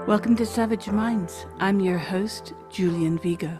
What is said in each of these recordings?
Welcome to Savage Minds. I'm your host, Julian Vigo.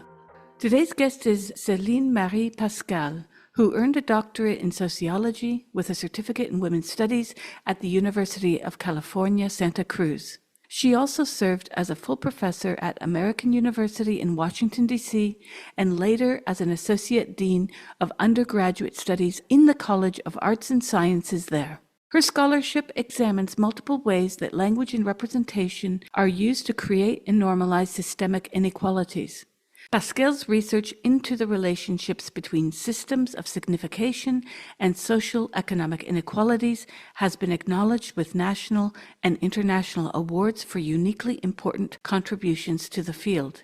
Today's guest is Celine-Marie Pascale, who earned a doctorate in sociology with a certificate in women's studies at the University of California, Santa Cruz. She also served as a full professor at American University in Washington, D.C., and later as an associate dean of undergraduate studies in the College of Arts and Sciences there. Her scholarship examines multiple ways that language and representation are used to create and normalize systemic inequalities. Pascale's research into the relationships between systems of signification and social economic inequalities has been acknowledged with national and international awards for uniquely important contributions to the field.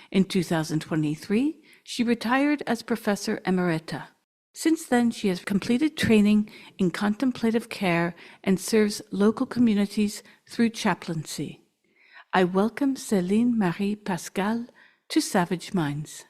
In 2023, she retired as Professor Emerita. Since then, she has completed training in contemplative care and serves local communities through chaplaincy. I welcome Celine-Marie Pascale to Savage Minds.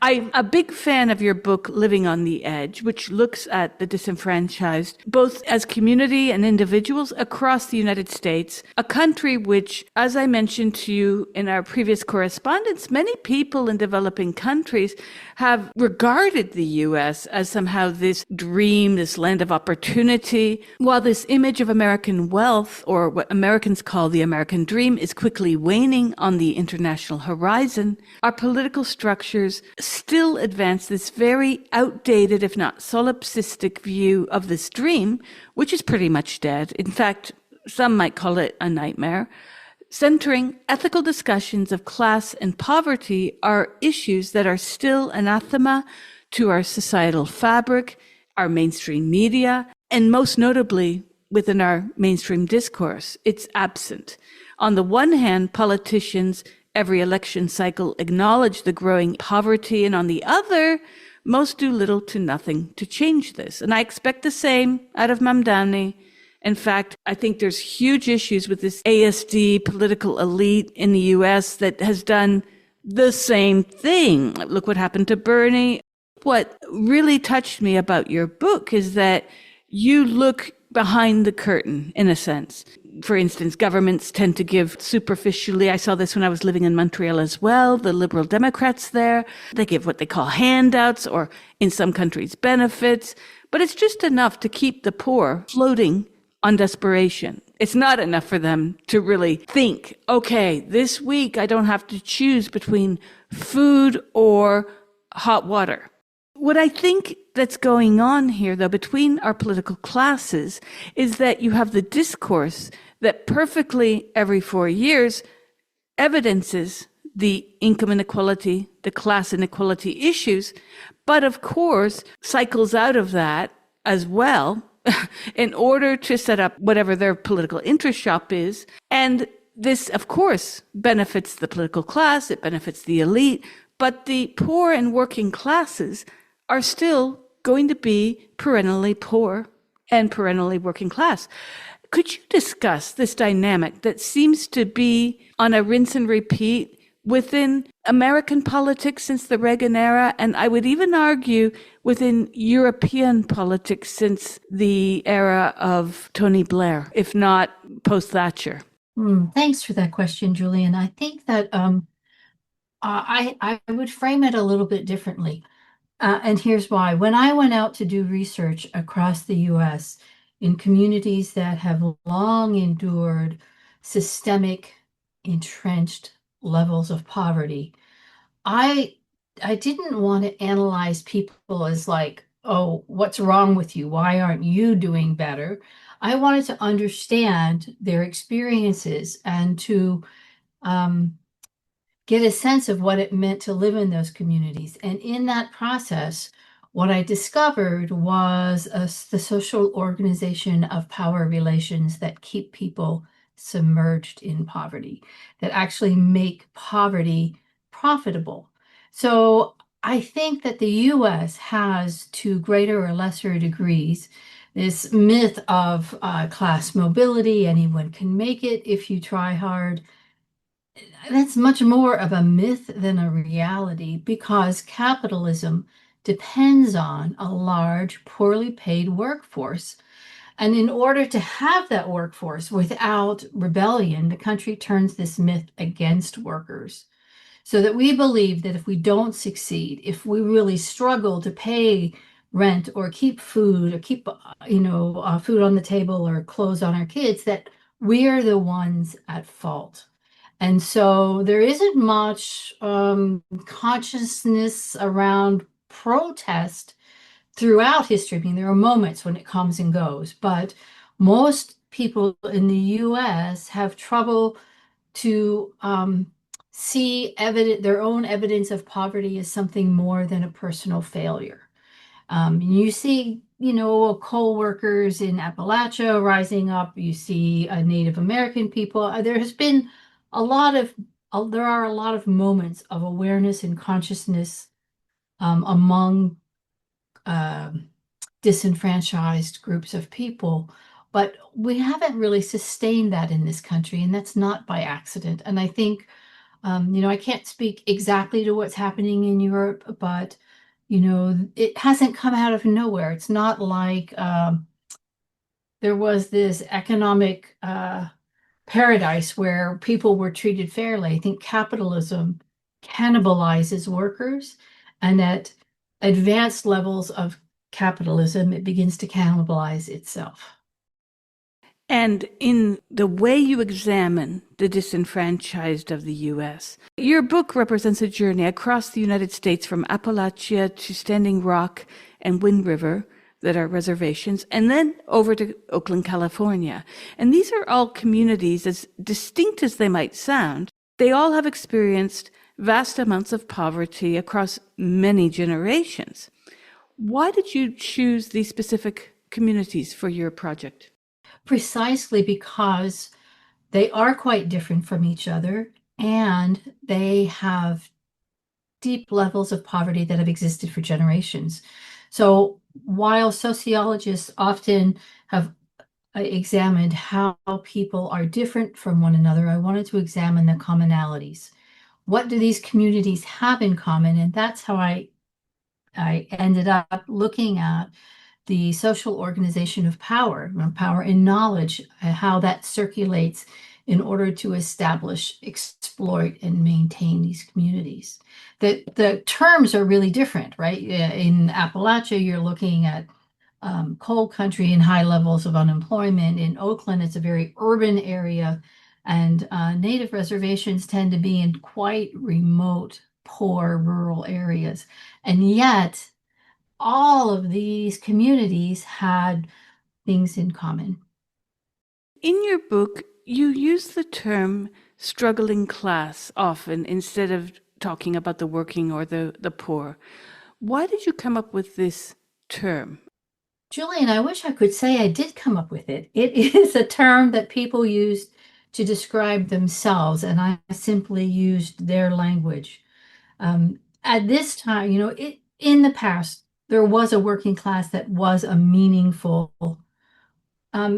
I'm a big fan of your book, Living on the Edge, which looks at the disenfranchised, both as community and individuals across the United States, a country which, as I mentioned to you in our previous correspondence, many people in developing countries have regarded the U.S. as somehow this dream, this land of opportunity, while this image of American wealth, or what Americans call the American dream, is quickly waning on the international horizon. Our political structures still advance this very outdated, if not solipsistic view of this dream, which is pretty much dead. In fact, some might call it a nightmare. Centering ethical discussions of class and poverty are issues that are still anathema to our societal fabric, our mainstream media, and most notably within our mainstream discourse. It's absent. On the one hand, politicians every election cycle acknowledge the growing poverty, and on the other, most do little to nothing to change this. And I expect the same out of Mamdani. In fact, I think there's huge issues with this ASD political elite in the US that has done the same thing. Look what happened to Bernie. What really touched me about your book is that you look behind the curtain, in a sense. For instance, governments tend to give superficially. I saw this when I was living in Montreal as well. The Liberal Democrats there, they give what they call handouts, or in some countries, benefits. But it's just enough to keep the poor floating on desperation. It's not enough for them to really think, okay, this week I don't have to choose between food or hot water. What I think that's going on here, though, between our political classes is that you have the discourse that perfectly every 4 years evidences the income inequality, the class inequality issues, but of course cycles out of that as well in order to set up whatever their political interest shop is. And this, of course, benefits the political class, it benefits the elite, but the poor and working classes are still going to be perennially poor and perennially working class. Could you discuss this dynamic that seems to be on a rinse and repeat within American politics since the Reagan era, and I would even argue within European politics since the era of Tony Blair, if not post-Thatcher? Thanks for that question, Julian. I think that I would frame it a little bit differently. And here's why. When I went out to do research across the U.S. in communities that have long endured systemic, entrenched levels of poverty, I didn't want to analyze people as like, oh, what's wrong with you? Why aren't you doing better? I wanted to understand their experiences and to get a sense of what it meant to live in those communities. And in that process, what I discovered was the social organization of power relations that keep people submerged in poverty, that actually make poverty profitable. So I think that the US has, to greater or lesser degrees, this myth of class mobility. Anyone can make it if you try hard. That's much more of a myth than a reality, because capitalism depends on a large, poorly paid workforce And in order to have that workforce without rebellion, the country turns this myth against workers. So that we believe that if we don't succeed, if we really struggle to pay rent or keep food or keep, food on the table or clothes on our kids, that we're the ones at fault. And so there isn't much consciousness around protest throughout history. I mean, there are moments when it comes and goes, but most people in the US have trouble to see their own evidence of poverty as something more than a personal failure. You see, coal workers in Appalachia rising up. You see Native American people. There has been there are a lot of moments of awareness and consciousness among um, disenfranchised groups of people. But we haven't really sustained that in this country, and that's not by accident. And I think, I can't speak exactly to what's happening in Europe, but, it hasn't come out of nowhere. It's not like there was this economic paradise where people were treated fairly. I think capitalism cannibalizes workers, and at advanced levels of capitalism, it begins to cannibalize itself. And in the way you examine the disenfranchised of the US, your book represents a journey across the United States from Appalachia to Standing Rock and Wind River, that are reservations, and then over to Oakland, California. And these are all communities, as distinct as they might sound, they all have experienced vast amounts of poverty across many generations. Why did you choose these specific communities for your project? Precisely because they are quite different from each other, and they have deep levels of poverty that have existed for generations. So while sociologists often have examined how people are different from one another, I wanted to examine the commonalities. What do these communities have in common? And that's how I ended up looking at the social organization of power, power in knowledge, how that circulates in order to establish, exploit, and maintain these communities. The terms are really different, right? In Appalachia, you're looking at coal country and high levels of unemployment. In Oakland, it's a very urban area, and native reservations tend to be in quite remote, poor rural areas. And yet, all of these communities had things in common. In your book, you use the term struggling class often instead of talking about the working or the poor. Why did you come up with this term? Julian, I wish I could say I did come up with it. It is a term that people used to describe themselves, and I simply used their language. At this time, in the past, there was a working class that was a meaningful,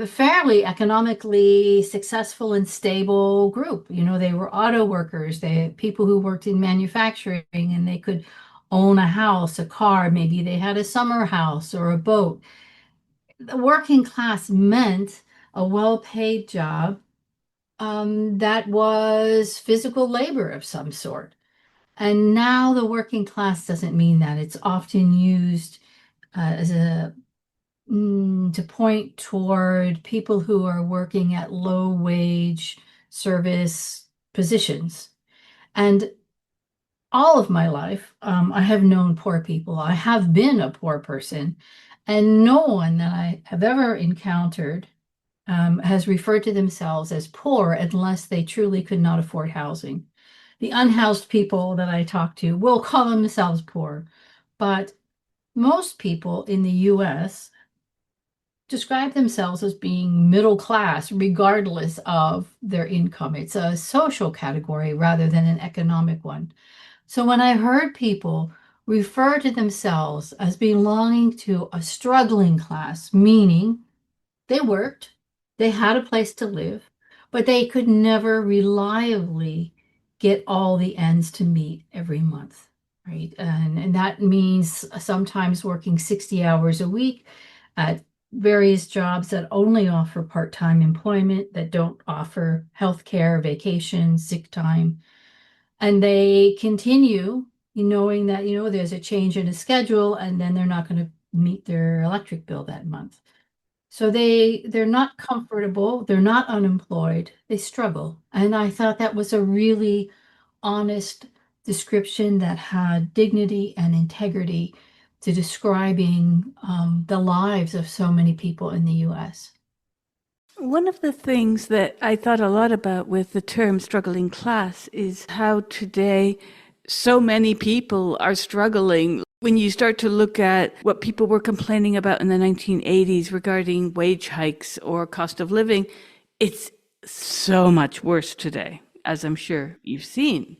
fairly economically successful and stable group. They were auto workers, they people who worked in manufacturing, and they could own a house, a car, maybe they had a summer house or a boat. The working class meant a well-paid job that was physical labor of some sort. And now the working class doesn't mean that. It's often used as a to point toward people who are working at low wage service positions. And all of my life, I have known poor people. I have been a poor person, and no one that I have ever encountered has referred to themselves as poor unless they truly could not afford housing. The unhoused people that I talk to will call themselves poor, but most people in the US describe themselves as being middle class, regardless of their income. It's a social category rather than an economic one. So when I heard people refer to themselves as belonging to a struggling class, meaning they worked, they had a place to live, but they could never reliably get all the ends to meet every month, right? And that means sometimes working 60 hours a week at various jobs that only offer part-time employment, that don't offer health care, vacation, sick time. And they continue knowing that, there's a change in a schedule and then they're not going to meet their electric bill that month. So they're not comfortable, they're not unemployed, they struggle. And I thought that was a really honest description that had dignity and integrity to describing the lives of so many people in the US. One of the things that I thought a lot about with the term struggling class is how today so many people are struggling. When you start to look at what people were complaining about in the 1980s regarding wage hikes or cost of living, it's so much worse today, as I'm sure you've seen.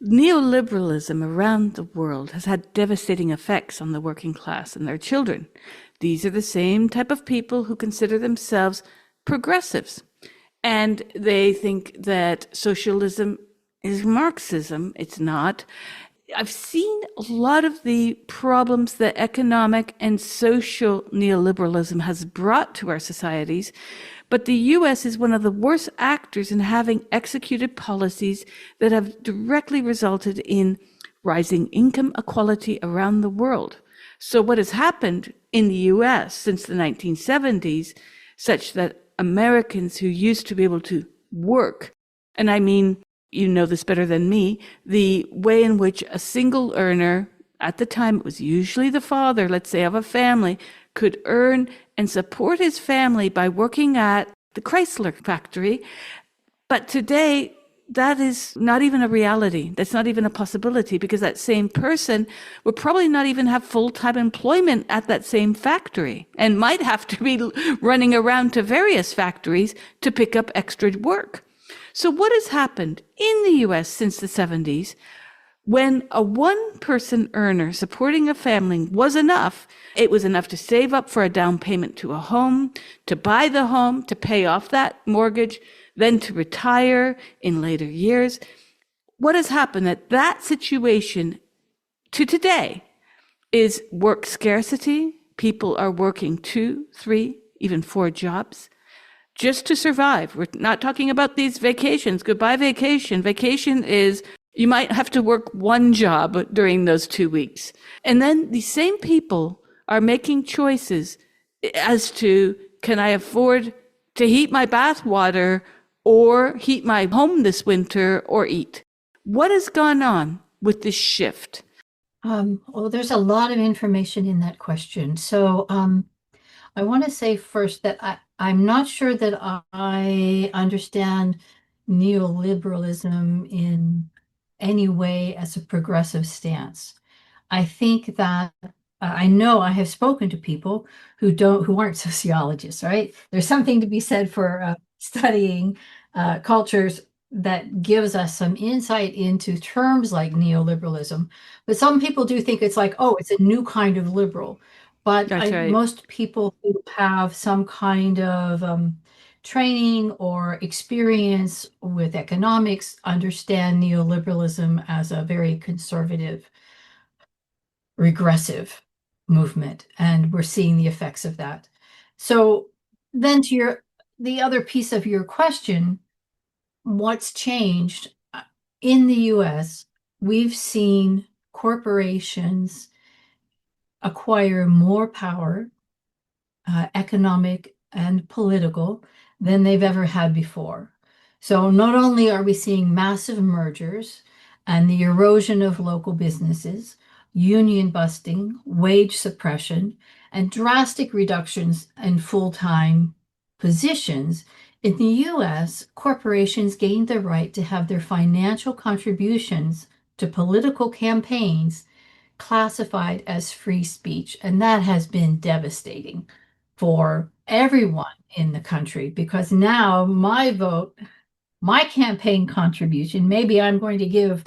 Neoliberalism around the world has had devastating effects on the working class and their children. These are the same type of people who consider themselves progressives. And they think that socialism is Marxism. It's not. I've seen a lot of the problems that economic and social neoliberalism has brought to our societies, but the US is one of the worst actors in having executed policies that have directly resulted in rising income equality around the world. So what has happened in the US since the 1970s, such that Americans who used to be able to work, and I mean, you know this better than me, the way in which a single earner, at the time it was usually the father, let's say, of a family, could earn and support his family by working at the Chrysler factory. But today, that is not even a reality. That's not even a possibility, because that same person would probably not even have full-time employment at that same factory and might have to be running around to various factories to pick up extra work. So what has happened in the US since the 70s, when a one-person earner supporting a family was enough, it was enough to save up for a down payment to a home, to buy the home, to pay off that mortgage, then to retire in later years. What has happened at that situation to today is work scarcity. People are working 2, 3, even 4 jobs just to survive. We're not talking about these vacations. Goodbye vacation. Vacation is you might have to work 1 job during those 2 weeks. And then the same people are making choices as to, can I afford to heat my bath water or heat my home this winter or eat? What has gone on with this shift? Well, there's a lot of information in that question. So I want to say first that I'm not sure that I understand neoliberalism in any way as a progressive stance. I think that I know I have spoken to people who aren't sociologists, right? There's something to be said for studying cultures that gives us some insight into terms like neoliberalism. But some people do think it's like, oh, it's a new kind of liberal. But That's right. most people who have some kind of training or experience with economics understand neoliberalism as a very conservative, regressive movement, and we're seeing the effects of that. So then to the other piece of your question, what's changed in the US? We've seen corporations acquire more power, economic and political, than they've ever had before. So not only are we seeing massive mergers and the erosion of local businesses, union busting, wage suppression, and drastic reductions in full-time positions, in the US, corporations gained the right to have their financial contributions to political campaigns classified as free speech. And that has been devastating for everyone in the country, because now my vote, my campaign contribution, maybe I'm going to give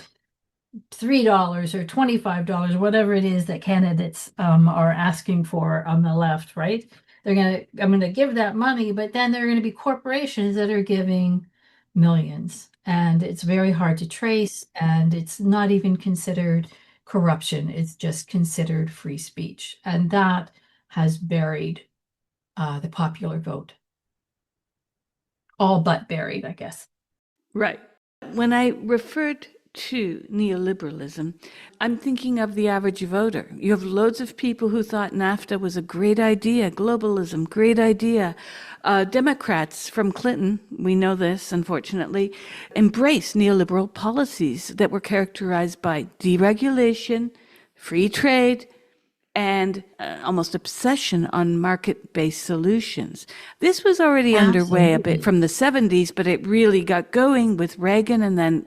$3 or $25, whatever it is that candidates are asking for on the left, right? I'm going to give that money, but then there are going to be corporations that are giving millions, and it's very hard to trace, and it's not even considered corruption. It's just considered free speech, and that has buried the popular vote. All but buried, I guess. Right. When I referred to neoliberalism, I'm thinking of the average voter. You have loads of people who thought NAFTA was a great idea, globalism, great idea. Democrats from Clinton, we know this, unfortunately, embraced neoliberal policies that were characterized by deregulation, free trade, and almost obsession on market-based solutions. This was already underway a bit Absolutely. from the 70s, but it really got going with Reagan, and then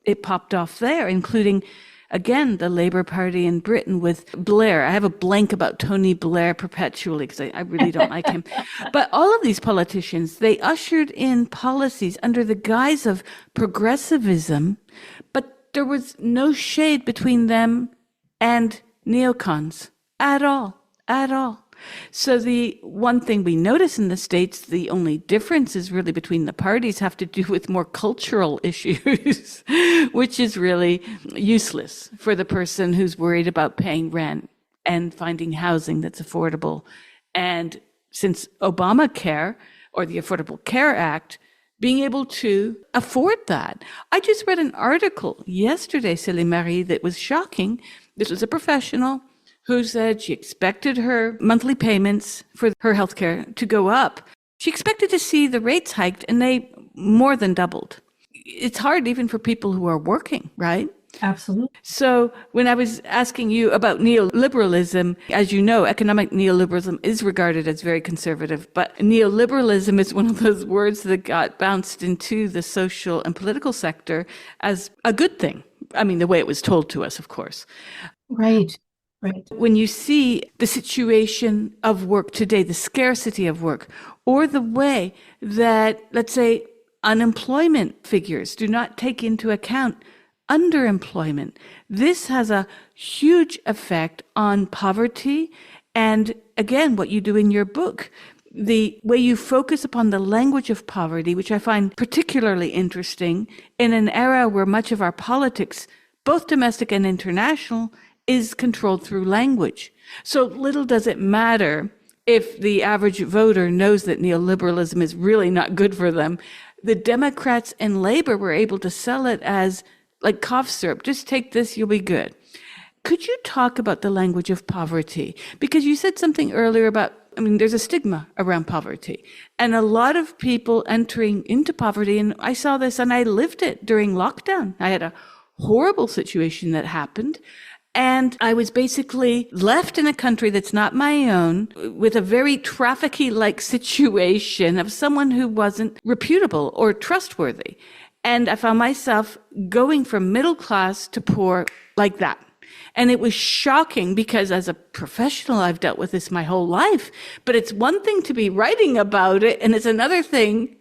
it popped off there, including, again, the Labour Party in Britain with Blair. I have a blank about Tony Blair perpetually because I really don't like him. But all of these politicians, they ushered in policies under the guise of progressivism, but there was no shade between them and neocons at all, at all. So the one thing we notice in the States, the only differences really between the parties have to do with more cultural issues, which is really useless for the person who's worried about paying rent and finding housing that's affordable. And since Obamacare or the Affordable Care Act, being able to afford that. I just read an article yesterday, Celine-Marie, that was shocking. This was a professional who said she expected her monthly payments for her healthcare to go up. She expected to see the rates hiked, and they more than doubled. It's hard even for people who are working, right? Absolutely. So when I was asking you about neoliberalism, as you know, economic neoliberalism is regarded as very conservative, but neoliberalism is one of those words that got bounced into the social and political sector as a good thing. I mean, the way it was told to us, of course. Right. Right. When you see the situation of work today, the scarcity of work, or the way that, let's say, unemployment figures do not take into account underemployment, this has a huge effect on poverty. And again, what you do in your book, the way you focus upon the language of poverty, which I find particularly interesting in an era where much of our politics, both domestic and international, is controlled through language. So little does it matter if the average voter knows that neoliberalism is really not good for them. The Democrats and Labor were able to sell it as like cough syrup. Just take this, you'll be good. Could you talk about the language of poverty? Because you said something earlier about, I mean, there's a stigma around poverty. And a lot of people entering into poverty, and I saw this and I lived it during lockdown. I had a horrible situation that happened. And I was basically left in a country that's not my own with a very trafficky-like situation of someone who wasn't reputable or trustworthy. And I found myself going from middle class to poor like that. And it was shocking because as a professional, I've dealt with this my whole life. But it's one thing to be writing about it, and it's another thing,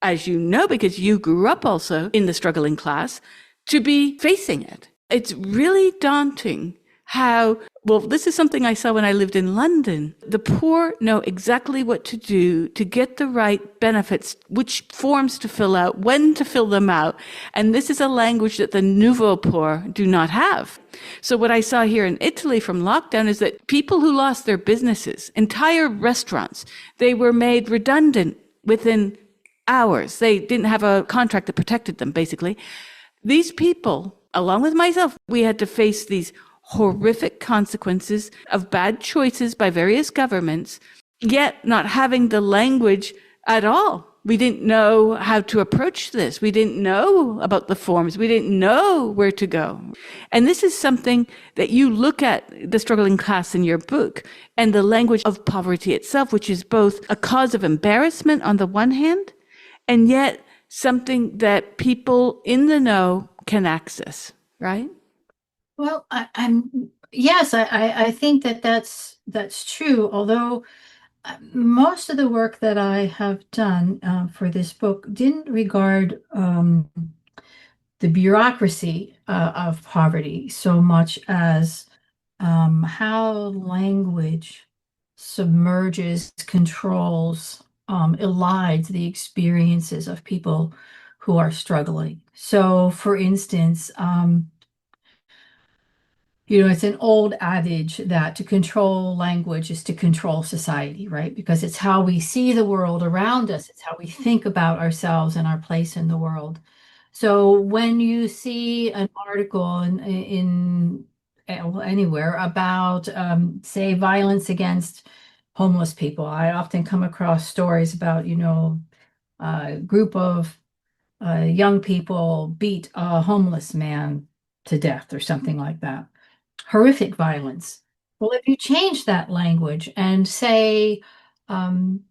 as you know, because you grew up also in the struggling class, to be facing it. It's really daunting how, well, this is something I saw when I lived in London. The poor know exactly what to do to get the right benefits, which forms to fill out, when to fill them out. And this is a language that the nouveau poor do not have. So what I saw here in Italy from lockdown is that people who lost their businesses, entire restaurants, they were made redundant within hours. They didn't have a contract that protected them, basically. These people, along with myself, we had to face these horrific consequences of bad choices by various governments, yet not having the language at all. We didn't know how to approach this. We didn't know about the forms. We didn't know where to go. And this is something that you look at the struggling class in your book and the language of poverty itself, which is both a cause of embarrassment on the one hand, and yet something that people in the know can access, right? Well, yes, I think that that's true. Although most of the work that I have done for this book didn't regard the bureaucracy of poverty so much as how language submerges, controls, elides the experiences of people who are struggling. So, for instance, It's an old adage that to control language is to control society, right? Because it's how we see the world around us, it's how we think about ourselves and our place in the world. So when you see an article anywhere about, say, violence against homeless people, I often come across stories about, a group of young people beat a homeless man to death or something like that. Horrific violence. Well, if you change that language and say, um,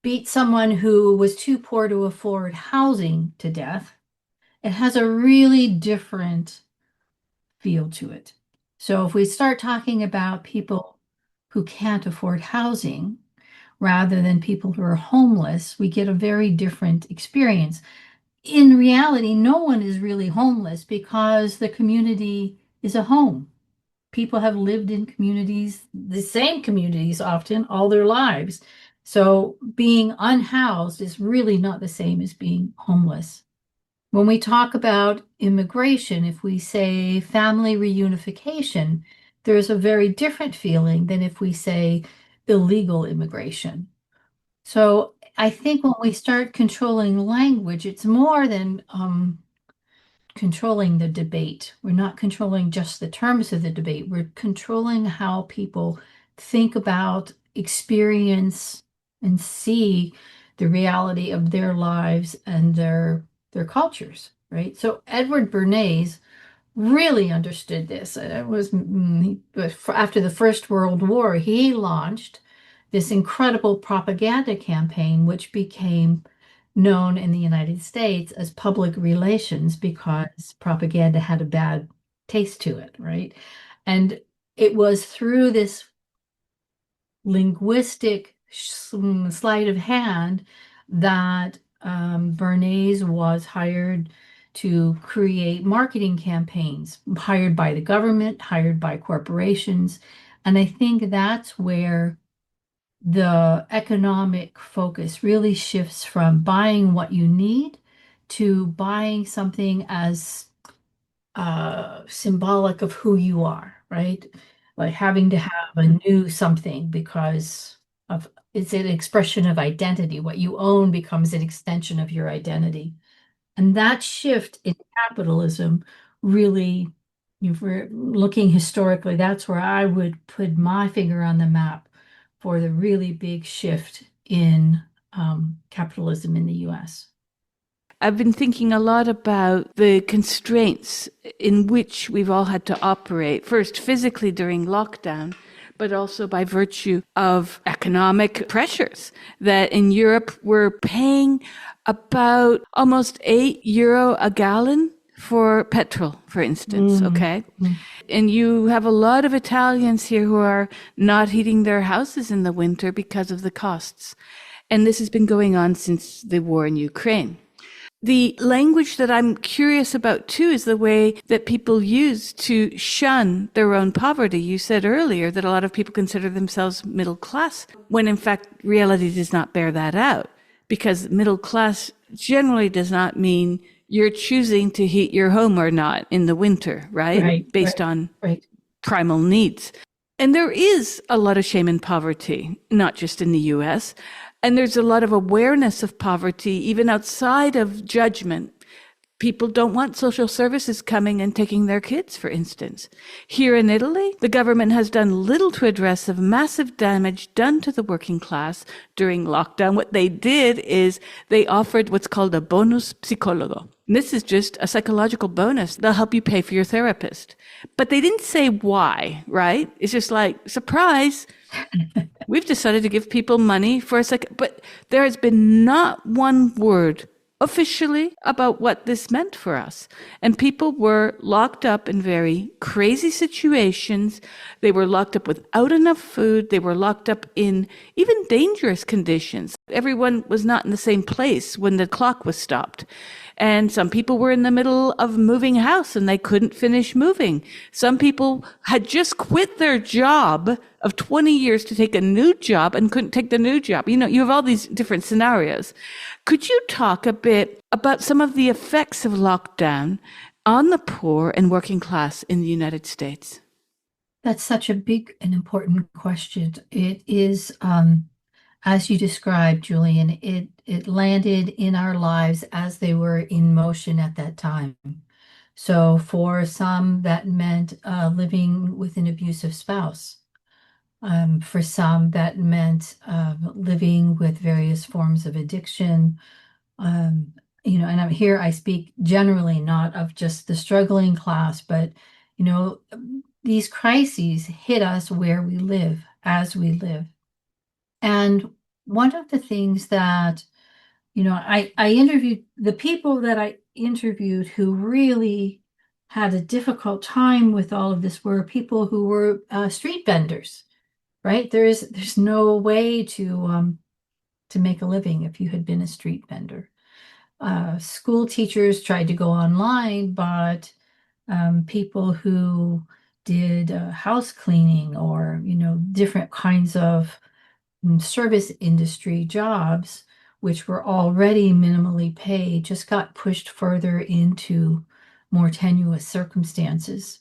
beat someone who was too poor to afford housing to death, it has a really different feel to it. So if we start talking about people who can't afford housing rather than people who are homeless, we get a very different experience. In reality, no one is really homeless because the community is a home. People have lived in communities, the same communities often, all their lives. So being unhoused is really not the same as being homeless. When we talk about immigration, if we say family reunification, there's a very different feeling than if we say illegal immigration. So I think when we start controlling language, it's more than controlling the debate. We're not controlling just the terms of the debate. We're controlling how people think about, experience, and see the reality of their lives and their cultures, right? So Edward Bernays really understood this. It was after the First World War, he launched this incredible propaganda campaign, which became known in the United States as public relations because propaganda had a bad taste to it, right? And it was through this linguistic sleight of hand that Bernays was hired to create marketing campaigns, hired by the government, hired by corporations. And I think that's where the economic focus really shifts from buying what you need to buying something as symbolic of who you are, right? Like having to have a new something because of it's an expression of identity. What you own becomes an extension of your identity. And that shift in capitalism really, if we're looking historically, that's where I would put my finger on the map for the really big shift in capitalism in the US. I've been thinking a lot about the constraints in which we've all had to operate, first physically during lockdown, but also by virtue of economic pressures that in Europe we're paying about almost €8 a gallon for petrol, for instance, okay? And you have a lot of Italians here who are not heating their houses in the winter because of the costs. And this has been going on since the war in Ukraine. The language that I'm curious about too is the way that people use to shun their own poverty. You said earlier that a lot of people consider themselves middle class, when in fact reality does not bear that out, because middle class generally does not mean you're choosing to heat your home or not in the winter, right? Right, Based right, on right. primal needs. And there is a lot of shame in poverty, not just in the US. And there's a lot of awareness of poverty, even outside of judgment. People don't want social services coming and taking their kids, for instance. Here in Italy, the government has done little to address the massive damage done to the working class during lockdown. What they did is they offered what's called a bonus psicologo. And this is just a psychological bonus. They'll help you pay for your therapist. But they didn't say why, right? It's just like, surprise, we've decided to give people money for a second. But there has been not one word officially about what this meant for us. And people were locked up in very crazy situations. They were locked up without enough food. They were locked up in even dangerous conditions. Everyone was not in the same place when the clock was stopped. And some people were in the middle of moving house and they couldn't finish moving. Some people had just quit their job of 20 years to take a new job and couldn't take the new job. You know, you have all these different scenarios. Could you talk a bit about some of the effects of lockdown on the poor and working class in the United States? That's such a big and important question. It is, as you described, Julian, it landed in our lives as they were in motion at that time. So for some, that meant living with an abusive spouse. For some, that meant living with various forms of addiction. Um, and I speak generally not of just the struggling class, but, you know, these crises hit us where we live, as we live. And one of the things that, I interviewed the people that I interviewed who really had a difficult time with all of this were people who were street vendors, right? There's no way to make a living if you had been a street vendor. School teachers tried to go online, but people who did house cleaning or different kinds of service industry jobs, which were already minimally paid, just got pushed further into more tenuous circumstances.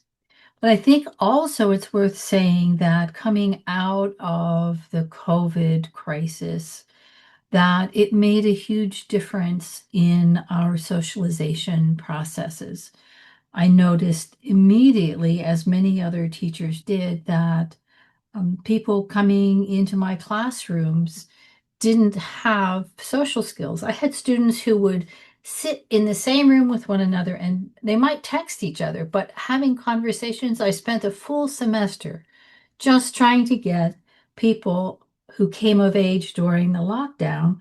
But I think also it's worth saying that coming out of the COVID crisis, that it made a huge difference in our socialization processes. I noticed immediately, as many other teachers did, that people coming into my classrooms didn't have social skills. I had students who would sit in the same room with one another and they might text each other, but having conversations, I spent a full semester just trying to get people who came of age during the lockdown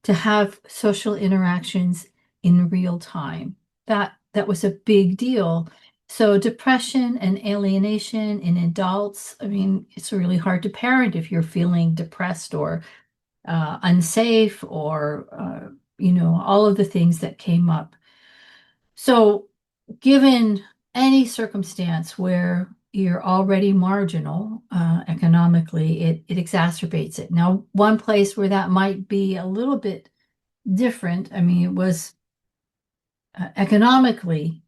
to have social interactions in real time. That was a big deal. So depression and alienation in adults, I mean, it's really hard to parent if you're feeling depressed or unsafe or all of the things that came up. So given any circumstance where you're already marginal economically, it exacerbates it. Now, one place where that might be a little bit different, I mean, it was economically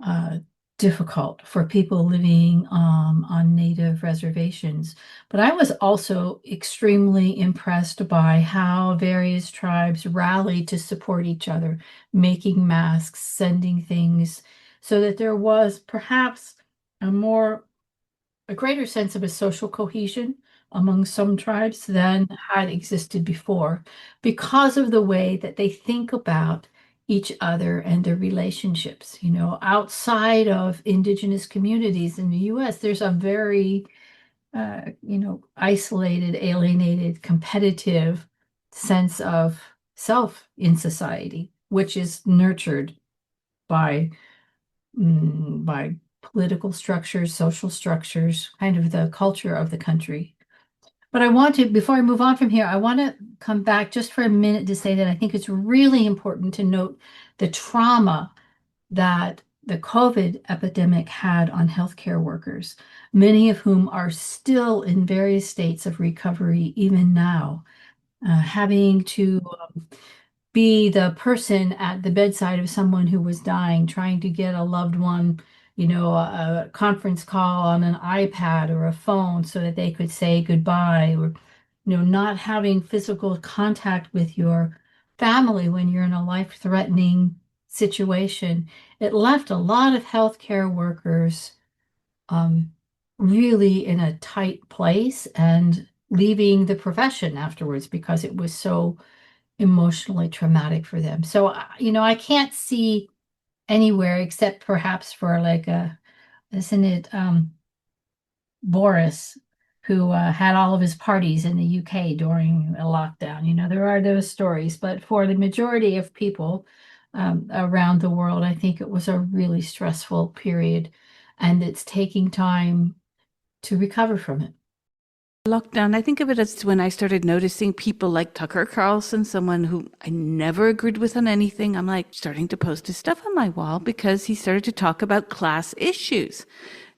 uh, difficult for people living on native reservations. But I was also extremely impressed by how various tribes rallied to support each other, making masks, sending things, so that there was perhaps a greater sense of a social cohesion among some tribes than had existed before because of the way that they think about each other and their relationships. Outside of indigenous communities in the US, there's a very, isolated, alienated, competitive sense of self in society, which is nurtured by by political structures, social structures, kind of the culture of the country. But before I move on from here, I want to come back just for a minute to say that I think it's really important to note the trauma that the COVID epidemic had on healthcare workers, many of whom are still in various states of recovery even now, having to be the person at the bedside of someone who was dying, trying to get a loved one, a conference call on an iPad or a phone so that they could say goodbye, or, not having physical contact with your family when you're in a life-threatening situation. It left a lot of healthcare workers um, really in a tight place and leaving the profession afterwards because it was so emotionally traumatic for them. So, I can't see anywhere except perhaps for like isn't it Boris, who had all of his parties in the UK during a lockdown. There are those stories, but for the majority of people around the world, I think it was a really stressful period, and it's taking time to recover from it. Lockdown, I think of it as when I started noticing people like Tucker Carlson, someone who I never agreed with on anything. I'm like starting to post his stuff on my wall because he started to talk about class issues.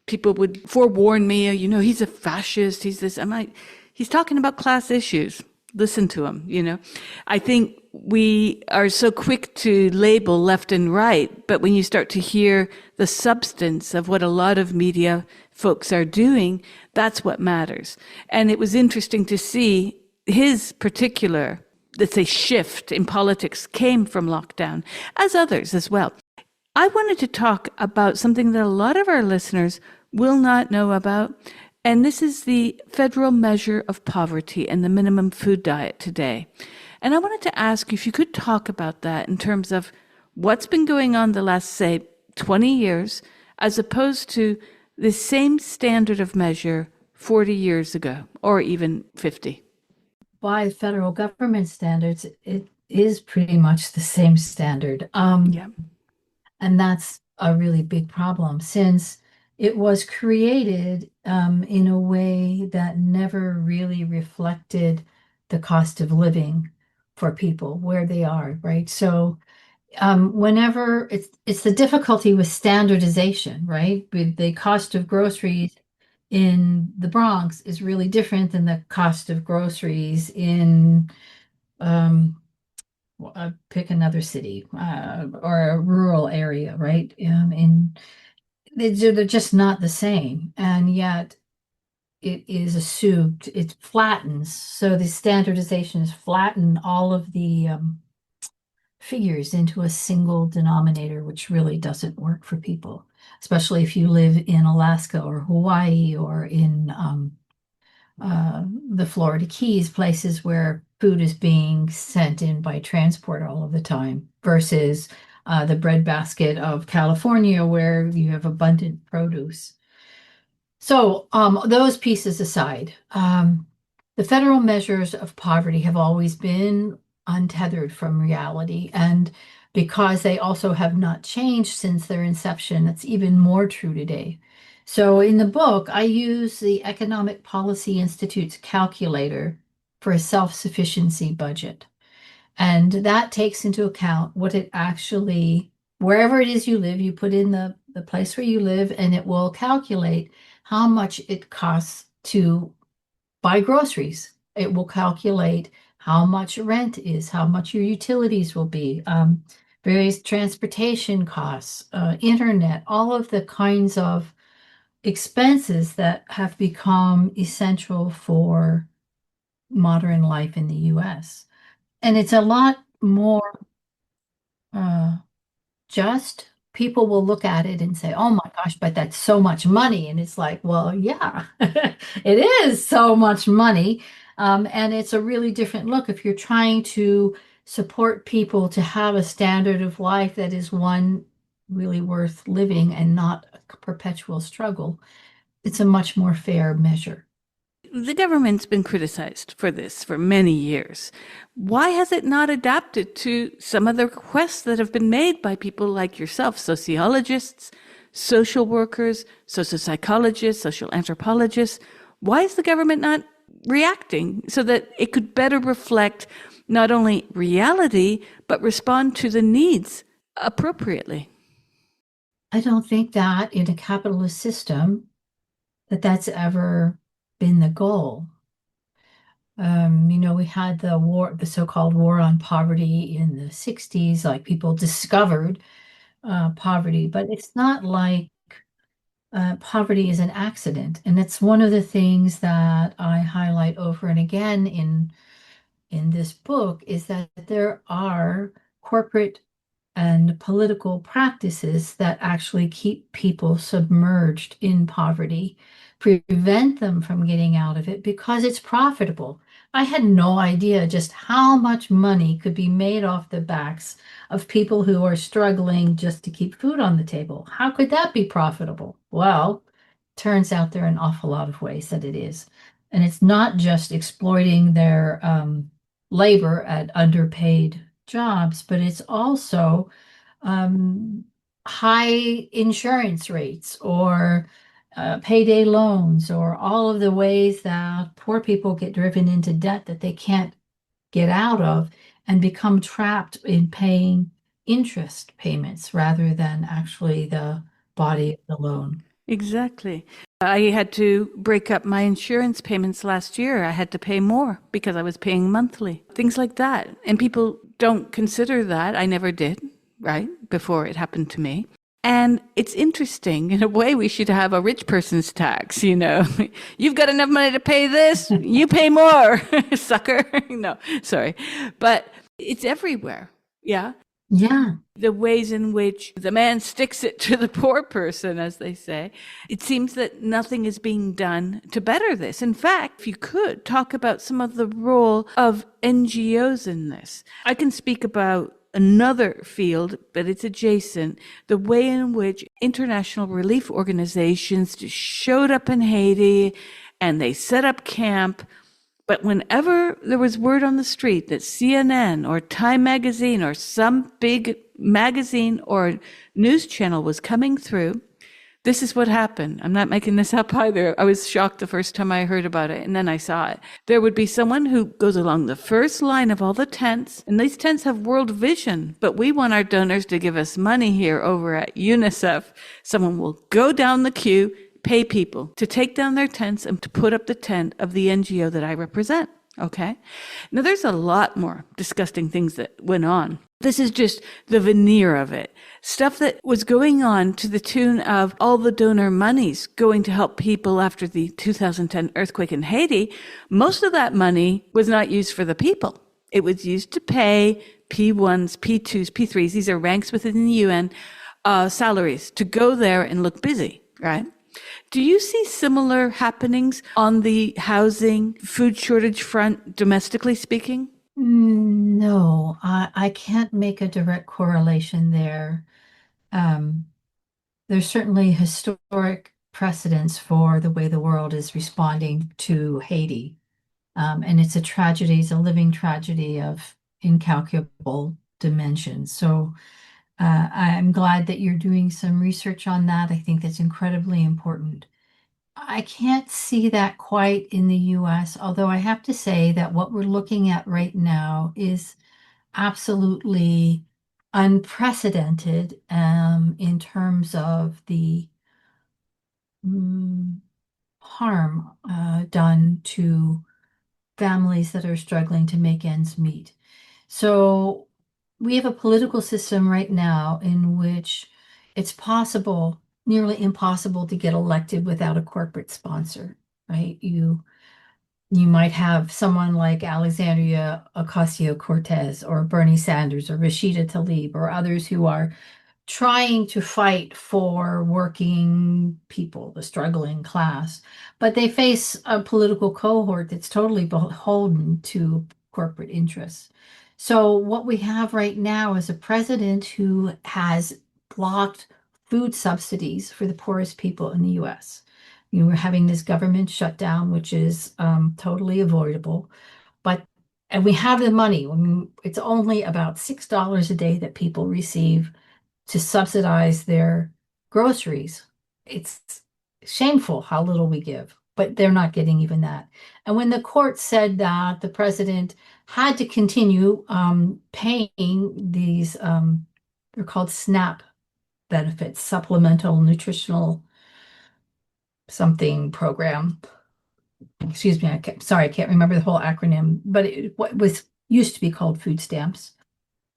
People would forewarn me, he's a fascist, he's this. I'm like, he's talking about class issues. listen to them, you know. I think we are so quick to label left and right, but when you start to hear the substance of what a lot of media folks are doing, that's what matters. And it was interesting to see his particular, let's say, shift in politics came from lockdown, as others as well. I wanted to talk about something that a lot of our listeners will not know about, and this is the federal measure of poverty and the minimum food diet today. And I wanted to ask you if you could talk about that in terms of what's been going on the last, say, 20 years, as opposed to the same standard of measure 40 years ago, or even 50. By federal government standards, it is pretty much the same standard. Yeah. And that's a really big problem since it was created in a way that never really reflected the cost of living for people where they are, right? So whenever it's the difficulty with standardization, right? With the cost of groceries in the Bronx is really different than the cost of groceries in pick another city or a rural area, right? And they're just not the same, and yet it is assumed it flattens. So the standardizations flatten all of the figures into a single denominator, which really doesn't work for people, especially if you live in Alaska or Hawaii or in the Florida Keys, places where food is being sent in by transport all of the time, versus the breadbasket of California, where you have abundant produce. So, those pieces aside, the federal measures of poverty have always been untethered from reality. And because they also have not changed since their inception, it's even more true today. So, in the book, I use the Economic Policy Institute's calculator for a self-sufficiency budget. And that takes into account what it actually, wherever it is you live, you put in the place where you live, and it will calculate how much it costs to buy groceries. It will calculate how much rent is, how much your utilities will be, various transportation costs, internet, all of the kinds of expenses that have become essential for modern life in the US. And it's a lot more uh, just people will look at it and say, oh my gosh, but that's so much money. And it's like, well, yeah, it is so much money. And it's a really different look if you're trying to support people to have a standard of life that is one really worth living and not a perpetual struggle. It's a much more fair measure. The government's been criticized for this for many years. Why has it not adapted to some of the requests that have been made by people like yourself, sociologists, social workers, social psychologists, social anthropologists? Why is the government not reacting so that it could better reflect not only reality, but respond to the needs appropriately? I don't think that in a capitalist system that's ever been the goal. We had the war, the so-called war on poverty in the 60s, like people discovered poverty, but it's not like poverty is an accident. And it's one of the things that I highlight over and again in this book is that there are corporate and political practices that actually keep people submerged in poverty, prevent them from getting out of it because it's profitable. I had no idea just how much money could be made off the backs of people who are struggling just to keep food on the table. How could that be profitable? Well, turns out there are an awful lot of ways that it is. And it's not just exploiting their labor at underpaid jobs, but it's also um, high insurance rates or payday loans or all of the ways that poor people get driven into debt that they can't get out of and become trapped in paying interest payments rather than actually the body of the loan. Exactly. I had to break up my insurance payments last year. I had to pay more because I was paying monthly. Things like that. And people don't consider that. I never did, right? Before it happened to me. And it's interesting. In a way, we should have a rich person's tax, you know. You've got enough money to pay this, you pay more, sucker. No, sorry. But it's everywhere. Yeah. Yeah. The ways in which the man sticks it to the poor person, as they say. It seems that nothing is being done to better this. In fact, if you could talk about some of the role of NGOs in this. I can speak about another field, but it's adjacent, the way in which international relief organizations just showed up in Haiti and they set up camp. But whenever there was word on the street that CNN or Time Magazine or some big magazine or news channel was coming through, this is what happened. I'm not making this up either. I was shocked the first time I heard about it, and then I saw it. There would be someone who goes along the first line of all the tents, and these tents have World Vision, but we want our donors to give us money here over at UNICEF. Someone will go down the queue, pay people to take down their tents and to put up the tent of the NGO that I represent. Okay. Now there's a lot more disgusting things that went on. This is just the veneer of it. Stuff that was going on to the tune of all the donor monies going to help people after the 2010 earthquake in Haiti. Most of that money was not used for the people. It was used to pay P1s, P2s, P3s. These are ranks within the UN, salaries to go there and look busy, right? Do you see similar happenings on the housing, food shortage front, domestically speaking? No, I can't make a direct correlation there. There's certainly historic precedents for the way the world is responding to Haiti. And it's a tragedy, it's a living tragedy of incalculable dimensions. So I'm glad that you're doing some research on that. I think that's incredibly important. I can't see that quite in the US, although I have to say that what we're looking at right now is absolutely unprecedented in terms of the harm done to families that are struggling to make ends meet. So we have a political system right now in which it's possible, nearly impossible, to get elected without a corporate sponsor, right? You might have someone like Alexandria Ocasio-Cortez or Bernie Sanders or Rashida Tlaib or others who are trying to fight for working people, the struggling class, but they face a political cohort that's totally beholden to corporate interests. So what we have right now is a president who has blocked food subsidies for the poorest people in the US. You know, we're having this government shutdown, which is totally avoidable, but and we have the money. I mean, it's only about $6 a day that people receive to subsidize their groceries. It's shameful how little we give, but they're not getting even that. And when the court said that the president had to continue paying these, they're called SNAP benefits, supplemental nutritional something program. Excuse me, sorry, I can't remember the whole acronym, but what was used to be called food stamps.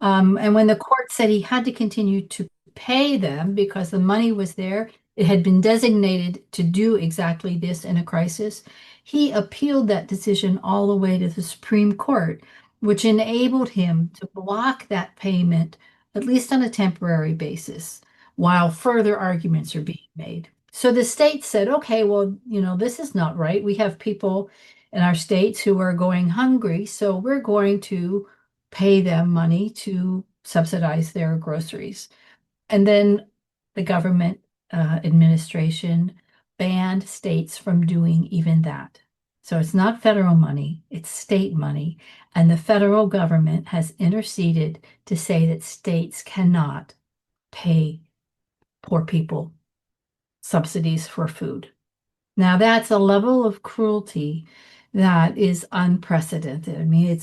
And when the court said he had to continue to pay them because the money was there, it had been designated to do exactly this in a crisis, he appealed that decision all the way to the Supreme Court, which enabled him to block that payment, at least on a temporary basis, while further arguments are being made. So the state said, okay, well, this is not right. We have people in our states who are going hungry, so we're going to pay them money to subsidize their groceries. And then the government administration banned states from doing even that. So it's not federal money, it's state money. And the federal government has interceded to say that states cannot pay poor people subsidies for food. Now that's a level of cruelty that is unprecedented. I mean,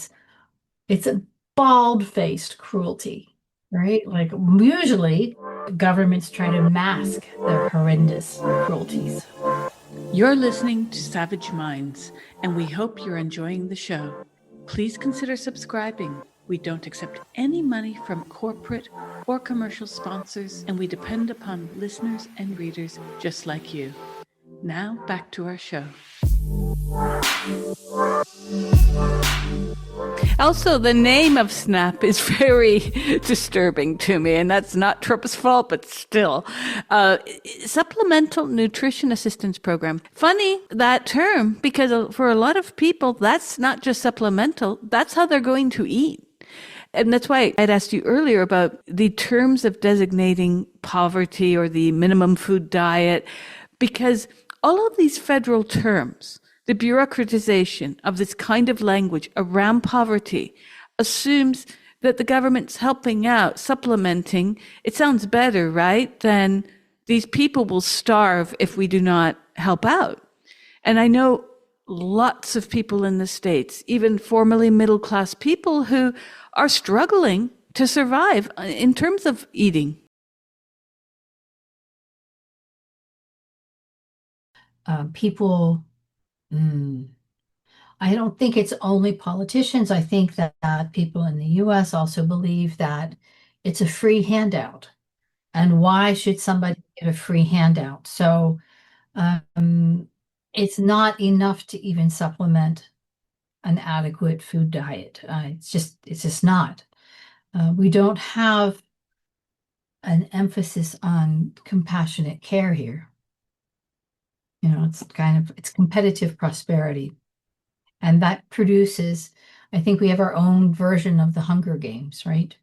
it's a bald-faced cruelty, right? Like usually governments try to mask their horrendous cruelties. You're listening to Savage Minds, and we hope you're enjoying the show. Please consider subscribing. We don't accept any money from corporate or commercial sponsors, and we depend upon listeners and readers just like you. Now, back to our show. Also, the name of SNAP is very disturbing to me, and that's not Trump's fault, but still. Supplemental Nutrition Assistance Program. Funny, that term, because for a lot of people, that's not just supplemental, that's how they're going to eat. And that's why I'd asked you earlier about the terms of designating poverty or the minimum food diet, because all of these federal terms, the bureaucratization of this kind of language around poverty assumes that the government's helping out, supplementing. It sounds better, right? Than these people will starve if we do not help out. And I know lots of people in the States, even formerly middle-class people, who are struggling to survive in terms of eating. People, I don't think it's only politicians. I think that people in the US also believe that it's a free handout. And why should somebody get a free handout? So it's not enough to even supplement an adequate food diet. It's just not. We don't have an emphasis on compassionate care here. It's competitive prosperity. And that produces, I think we have our own version of the Hunger Games, right?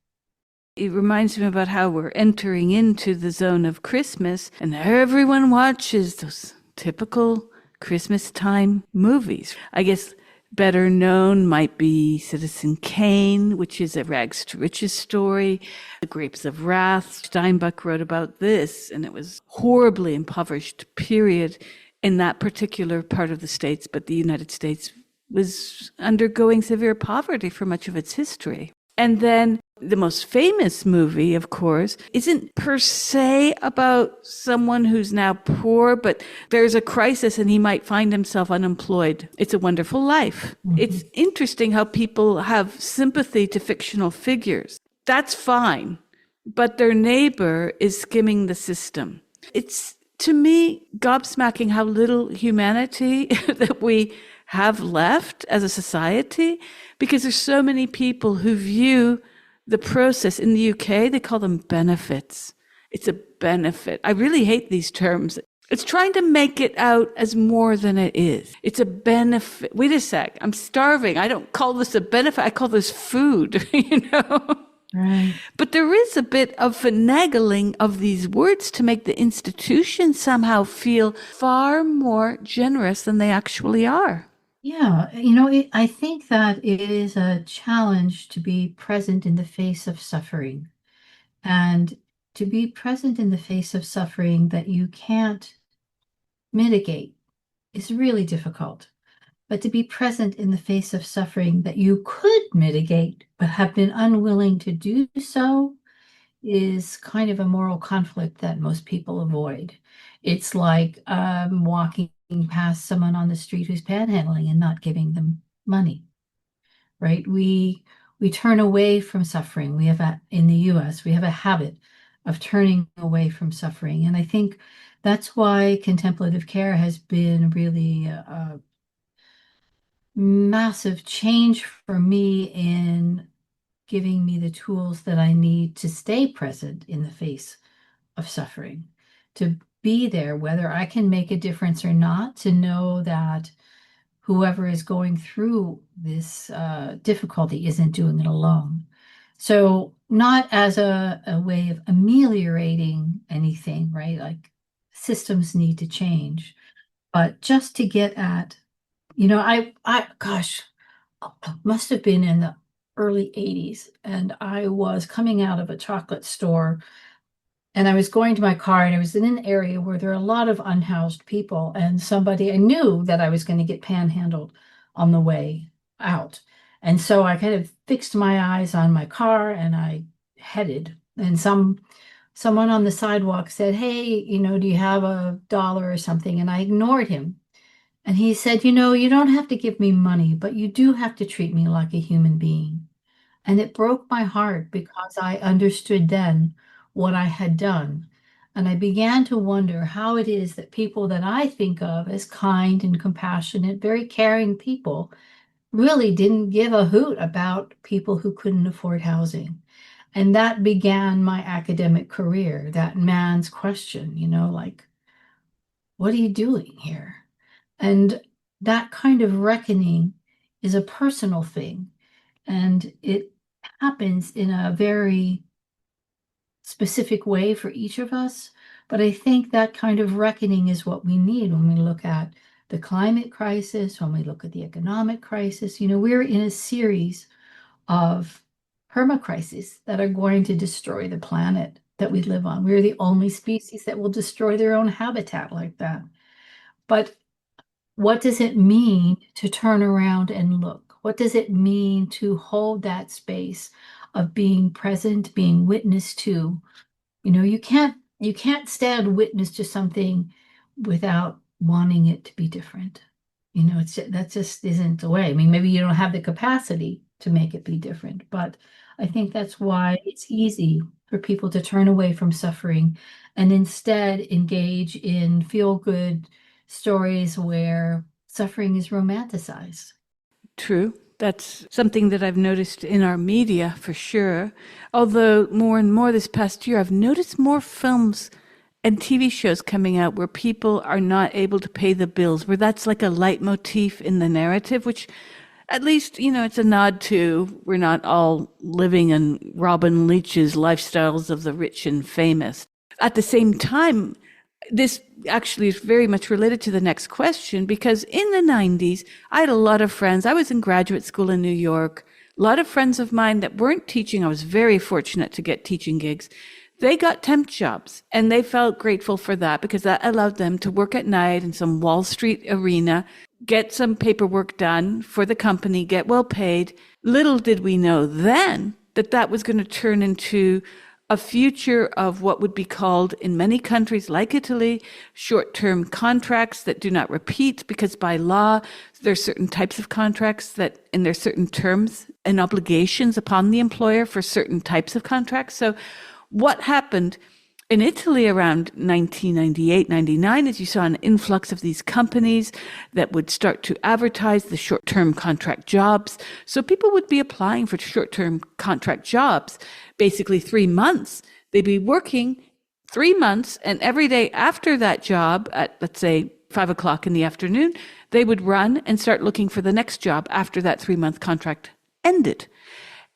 It reminds me about how we're entering into the zone of Christmas, and everyone watches those typical Christmas time movies. I guess better known might be Citizen Kane, which is a rags to riches story. The Grapes of Wrath. Steinbeck wrote about this, and it was horribly impoverished period in that particular part of the States, but the United States was undergoing severe poverty for much of its history. And then the most famous movie, of course, isn't per se about someone who's now poor, but there's a crisis and he might find himself unemployed. It's a Wonderful Life. Mm-hmm. It's interesting how people have sympathy to fictional figures. That's fine, but their neighbor is skimming the system. It's, to me, gobsmacking how little humanity that we have left as a society, because there's so many people who view the process. In the UK, they call them benefits. It's a benefit. I really hate these terms. It's trying to make it out as more than it is. It's a benefit. Wait a sec. I'm starving. I don't call this a benefit. I call this food, Right. But there is a bit of finagling of these words to make the institution somehow feel far more generous than they actually are. Yeah, I think that it is a challenge to be present in the face of suffering, and to be present in the face of suffering that you can't mitigate is really difficult. But to be present in the face of suffering that you could mitigate but have been unwilling to do so is kind of a moral conflict that most people avoid. It's like walking past someone on the street who's panhandling and not giving them money, right? We turn away from suffering. In the US, we have a habit of turning away from suffering. And I think that's why contemplative care has been really a massive change for me in giving me the tools that I need to stay present in the face of suffering, to be there, whether I can make a difference or not, to know that whoever is going through this difficulty isn't doing it alone. So not as a way of ameliorating anything, right? Like systems need to change, but just to get at, gosh, must have been in the early 80s, and I was coming out of a chocolate store, and I was going to my car, and I was in an area where there are a lot of unhoused people, and I knew that I was going to get panhandled on the way out. And so I kind of fixed my eyes on my car and I headed, and some someone on the sidewalk said, "Hey, do you have $1 or something?" And I ignored him. And he said, "You don't have to give me money, but you do have to treat me like a human being." And it broke my heart because I understood then what I had done. And I began to wonder how it is that people that I think of as kind and compassionate, very caring people really didn't give a hoot about people who couldn't afford housing. And that began my academic career, that man's question, like, what are you doing here? And that kind of reckoning is a personal thing. And it happens in a very specific way for each of us. But I think that kind of reckoning is what we need when we look at the climate crisis, when we look at the economic crisis. We're in a series of permacrises that are going to destroy the planet that we live on. We're the only species that will destroy their own habitat like that. But what does it mean to turn around and look? What does it mean to hold that space of being present, being witness to? You can't stand witness to something without wanting it to be different. That just isn't the way. I mean, maybe you don't have the capacity to make it be different, but I think that's why it's easy for people to turn away from suffering and instead engage in feel-good stories where suffering is romanticized. True. That's something that I've noticed in our media for sure. Although more and more this past year, I've noticed more films and TV shows coming out where people are not able to pay the bills, where that's like a leitmotif in the narrative, which at least, it's a nod to we're not all living in Robin Leach's lifestyles of the rich and famous. At the same time, this actually is very much related to the next question because in the 90s, I had a lot of friends. I was in graduate school in New York. A lot of friends of mine that weren't teaching. I was very fortunate to get teaching gigs. They got temp jobs and they felt grateful for that because that allowed them to work at night in some Wall Street arena, get some paperwork done for the company, get well paid. Little did we know then that that was going to turn into a future of what would be called in many countries like Italy, short-term contracts that do not repeat because by law, there's certain types of contracts that, and there's certain terms and obligations upon the employer for certain types of contracts. So what happened in Italy around 1998, 99 is you saw an influx of these companies that would start to advertise the short-term contract jobs. So people would be applying for short-term contract jobs, basically 3 months. They'd be working 3 months, and every day after that job at, let's say, 5 o'clock in the afternoon, they would run and start looking for the next job after that 3-month contract ended.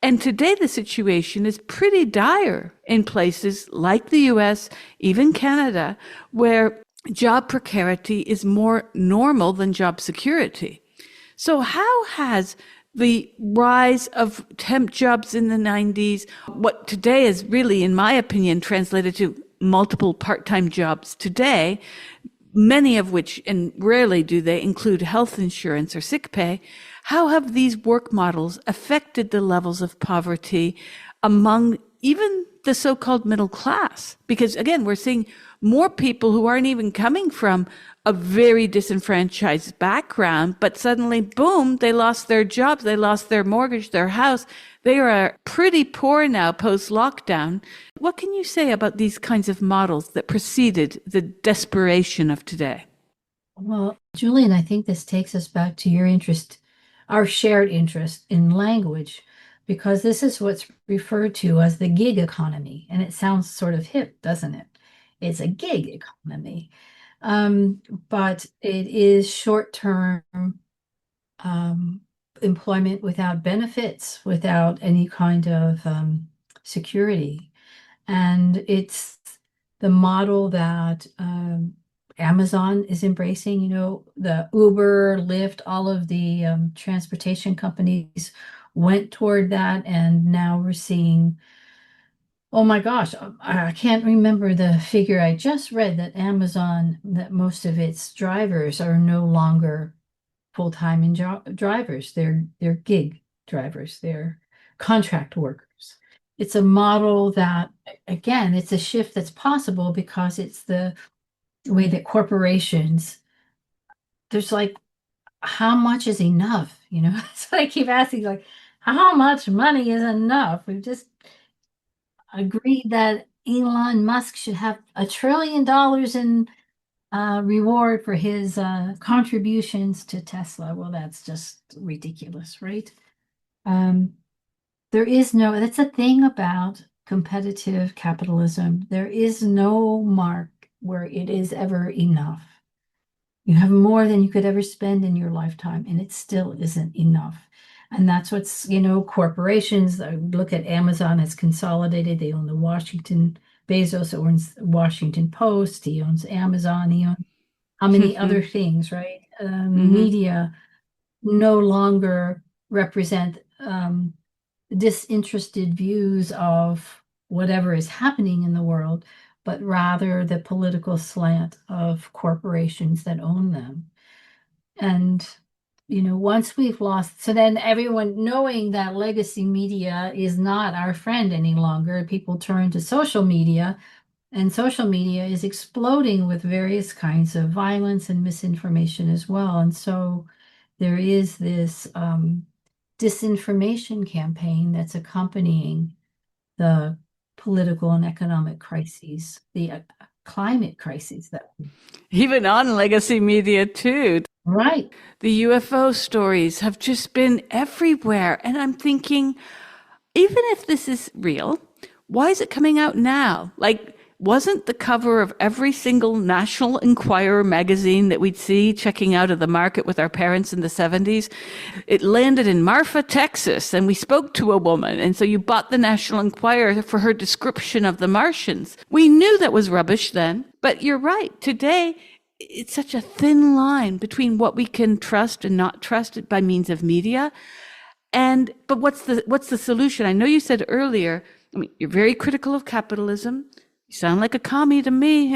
And today the situation is pretty dire in places like the US, even Canada, where job precarity is more normal than job security. So how has the rise of temp jobs in the 90s, what today is really, in my opinion, translated to multiple part-time jobs today, many of which, and rarely do they include health insurance or sick pay, how have these work models affected the levels of poverty among even the so-called middle class? Because again, we're seeing more people who aren't even coming from a very disenfranchised background, but suddenly, boom, they lost their jobs, they lost their mortgage, their house. They are pretty poor now post-lockdown. What can you say about these kinds of models that preceded the desperation of today? Well, Julian, I think this takes us back to your interest, our shared interest in language, because this is what's referred to as the gig economy. And it sounds sort of hip, doesn't it? It's a gig economy. But it is short-term employment without benefits, without any kind of security. And it's the model that Amazon is embracing, the Uber, Lyft, all of the transportation companies went toward that. And now we're seeing, oh my gosh, I can't remember the figure. I just read that Amazon, that most of its drivers are no longer full-time drivers. They're gig drivers. They're contract workers. It's a model that, again, it's a shift that's possible because it's the way that corporations, there's like, how much is enough? That's what I keep asking, like, how much money is enough? We've just agreed that Elon Musk should have $1 trillion in reward for his contributions to Tesla. Well, that's just ridiculous, right? Um, that's a thing about competitive capitalism. There is no mark where it is ever enough. You have more than you could ever spend in your lifetime, and it still isn't enough. And that's what's, corporations. Look at Amazon, it's consolidated. They own the Bezos owns Washington Post. He owns Amazon. He owns how many other things, right? Media no longer represent disinterested views of whatever is happening in the world, but rather the political slant of corporations that own them. And, once we've lost, so then everyone knowing that legacy media is not our friend any longer, people turn to social media, and social media is exploding with various kinds of violence and misinformation as well. And so there is this disinformation campaign that's accompanying the political and economic crises, the climate crises that. Even on legacy media too. Right. The UFO stories have just been everywhere. And I'm thinking, even if this is real, why is it coming out now? Like, wasn't the cover of every single National Enquirer magazine that we'd see checking out of the market with our parents in the 70s? It landed in Marfa, Texas, and we spoke to a woman. And so you bought the National Enquirer for her description of the Martians. We knew that was rubbish then, but you're right. Today, it's such a thin line between what we can trust and not trust by means of media. But what's the solution? I know you said earlier, I mean, you're very critical of capitalism. You sound like a commie to me.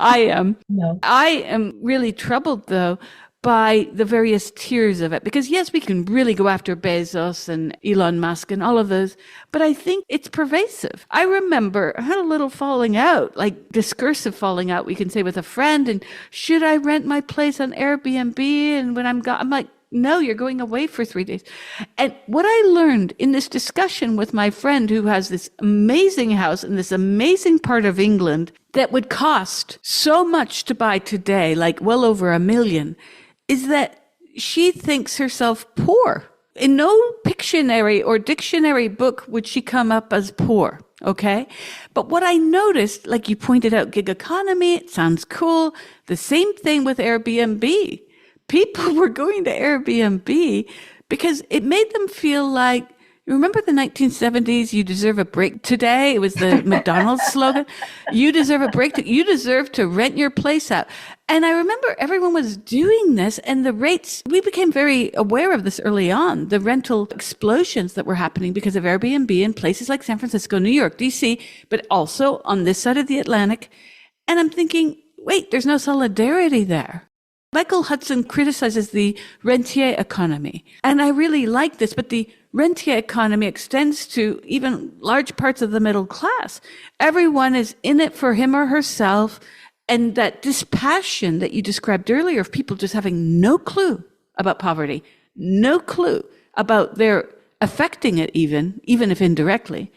I am. No. I am really troubled, though, by the various tiers of it. Because, yes, we can really go after Bezos and Elon Musk and all of those, but I think it's pervasive. I remember I had a little falling out, like discursive falling out, we can say, with a friend. And should I rent my place on Airbnb? And when I'm gone, I'm like, no, you're going away for 3 days. And what I learned in this discussion with my friend who has this amazing house in this amazing part of England that would cost so much to buy today, like well over $1 million, is that she thinks herself poor. In no Pictionary or dictionary book would she come up as poor. Okay. But what I noticed, like you pointed out, gig economy, it sounds cool. The same thing with Airbnb. People were going to Airbnb because it made them feel like, you remember the 1970s, you deserve a break today? It was the McDonald's slogan. You deserve a break. You deserve to rent your place out. And I remember everyone was doing this, and the rates, we became very aware of this early on, the rental explosions that were happening because of Airbnb in places like San Francisco, New York, DC, but also on this side of the Atlantic. And I'm thinking, wait, there's no solidarity there. Michael Hudson criticizes the rentier economy. And I really like this, but the rentier economy extends to even large parts of the middle class. Everyone is in it for him or herself. And that dispassion that you described earlier of people just having no clue about poverty, no clue about their affecting it even if indirectly.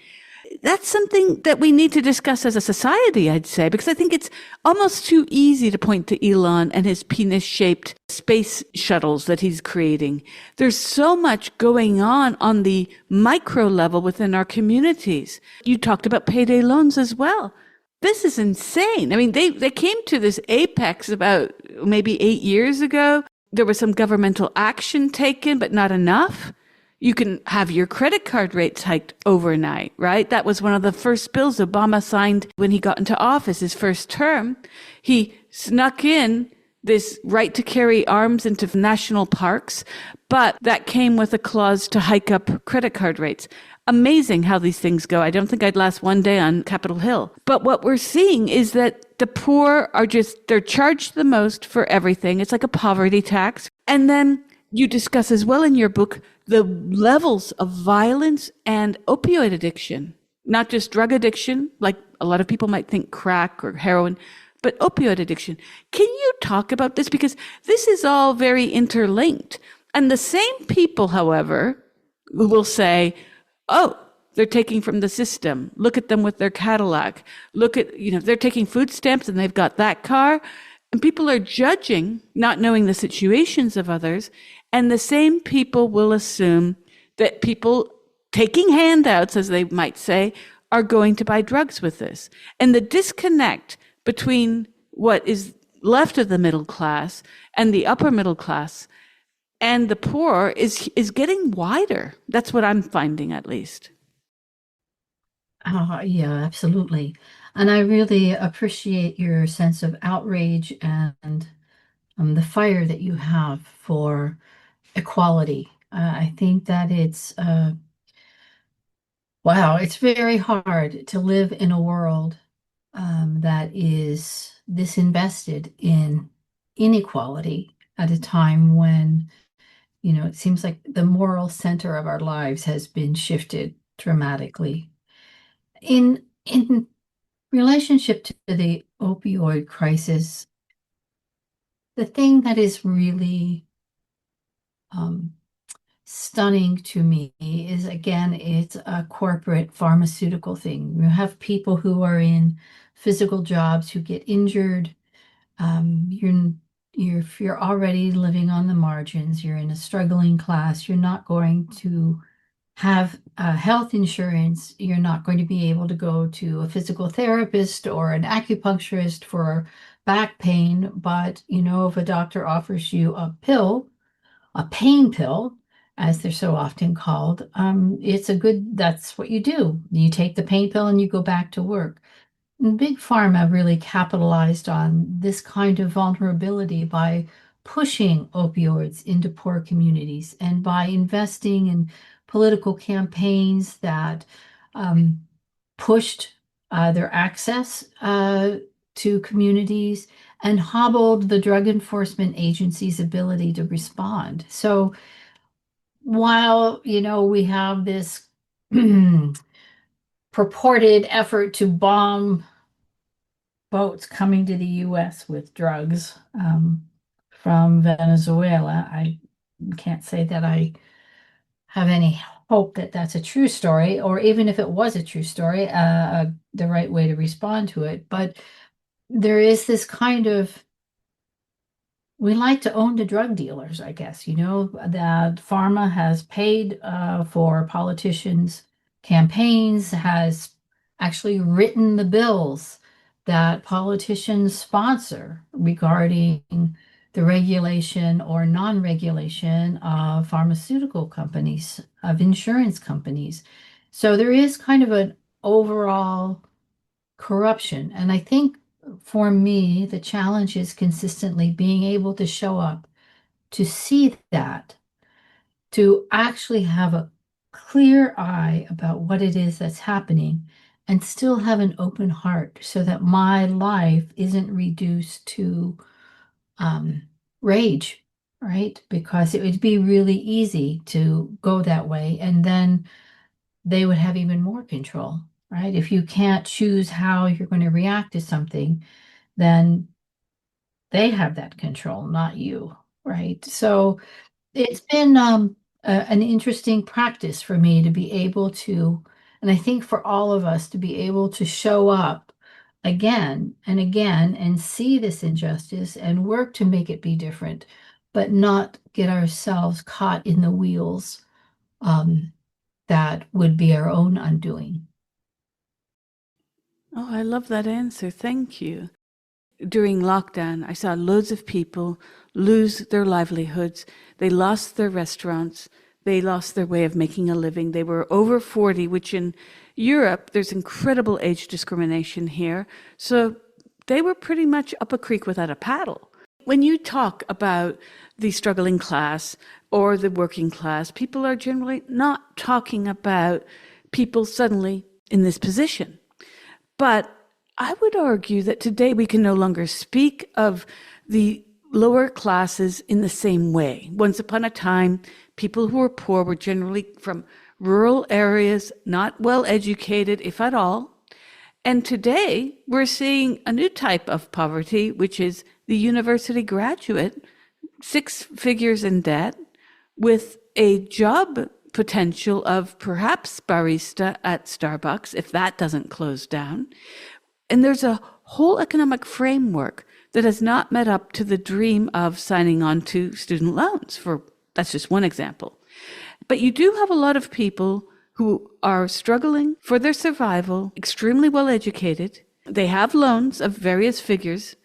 That's something that we need to discuss as a society, I'd say, because I think it's almost too easy to point to Elon and his penis-shaped space shuttles that he's creating. There's so much going on the micro level within our communities. You talked about payday loans as well. This is insane. I mean, they came to this apex about maybe 8 years ago. There was some governmental action taken, but not enough. You can have your credit card rates hiked overnight, right? That was one of the first bills Obama signed when he got into office, his first term. He snuck in this right to carry arms into national parks, but that came with a clause to hike up credit card rates. Amazing how these things go. I don't think I'd last one day on Capitol Hill. But what we're seeing is that the poor they're charged the most for everything. It's like a poverty tax. And then You discuss as well in your book the levels of violence and opioid addiction, not just drug addiction, like a lot of people might think crack or heroin, but opioid addiction. Can you talk about this? Because this is all very interlinked. And the same people, however, who will say, oh, they're taking from the system. Look at them with their Cadillac. Look at, they're taking food stamps and they've got that car. And people are judging, not knowing the situations of others. And the same people will assume that people taking handouts, as they might say, are going to buy drugs with this. And the disconnect between what is left of the middle class and the upper middle class and the poor is getting wider. That's what I'm finding, at least. Yeah, absolutely. And I really appreciate your sense of outrage and the fire that you have for equality. I think that wow, it's very hard to live in a world that is disinvested in inequality at a time when, it seems like the moral center of our lives has been shifted dramatically. In relationship to the opioid crisis, the thing that is really um, stunning to me is, again, it's a corporate pharmaceutical thing. You have people who are in physical jobs who get injured. If you're already living on the margins, you're in a struggling class, you're not going to have health insurance, you're not going to be able to go to a physical therapist or an acupuncturist for back pain. But, if a doctor offers you a pill, a pain pill, as they're so often called, that's what you do. You take the pain pill and you go back to work. Big Pharma really capitalized on this kind of vulnerability by pushing opioids into poor communities and by investing in political campaigns that pushed their access to communities and hobbled the Drug Enforcement Agency's ability to respond. So while, we have this purported effort to bomb boats coming to the U.S. with drugs from Venezuela, I can't say that I have any hope that that's a true story, or even if it was a true story, the right way to respond to it. But there is this kind of, we like to own the drug dealers, I guess, that pharma has paid for politicians' campaigns, has actually written the bills that politicians sponsor regarding the regulation or non-regulation of pharmaceutical companies, of insurance companies. So there is kind of an overall corruption. And I think for me, the challenge is consistently being able to show up, to see that, to actually have a clear eye about what it is that's happening and still have an open heart so that my life isn't reduced to rage, right? Because it would be really easy to go that way and then they would have even more control, right? If you can't choose how you're going to react to something, then they have that control, not you, right? So it's been an interesting practice for me to be able to, and I think for all of us to be able to show up again and again and see this injustice and work to make it be different, but not get ourselves caught in the wheels that would be our own undoing. Oh, I love that answer. Thank you. During lockdown, I saw loads of people lose their livelihoods. They lost their restaurants. They lost their way of making a living. They were over 40, which in Europe, there's incredible age discrimination here. So they were pretty much up a creek without a paddle. When you talk about the struggling class or the working class, people are generally not talking about people suddenly in this position. But I would argue that today we can no longer speak of the lower classes in the same way. Once upon a time, people who were poor were generally from rural areas, not well educated, if at all. And today, we're seeing a new type of poverty, which is the university graduate, six figures in debt, with a job potential of perhaps barista at Starbucks, if that doesn't close down. And there's a whole economic framework that has not met up to the dream of signing on to student loans, for that's just one example. But you do have a lot of people who are struggling for their survival, extremely well educated. They have loans of various figures,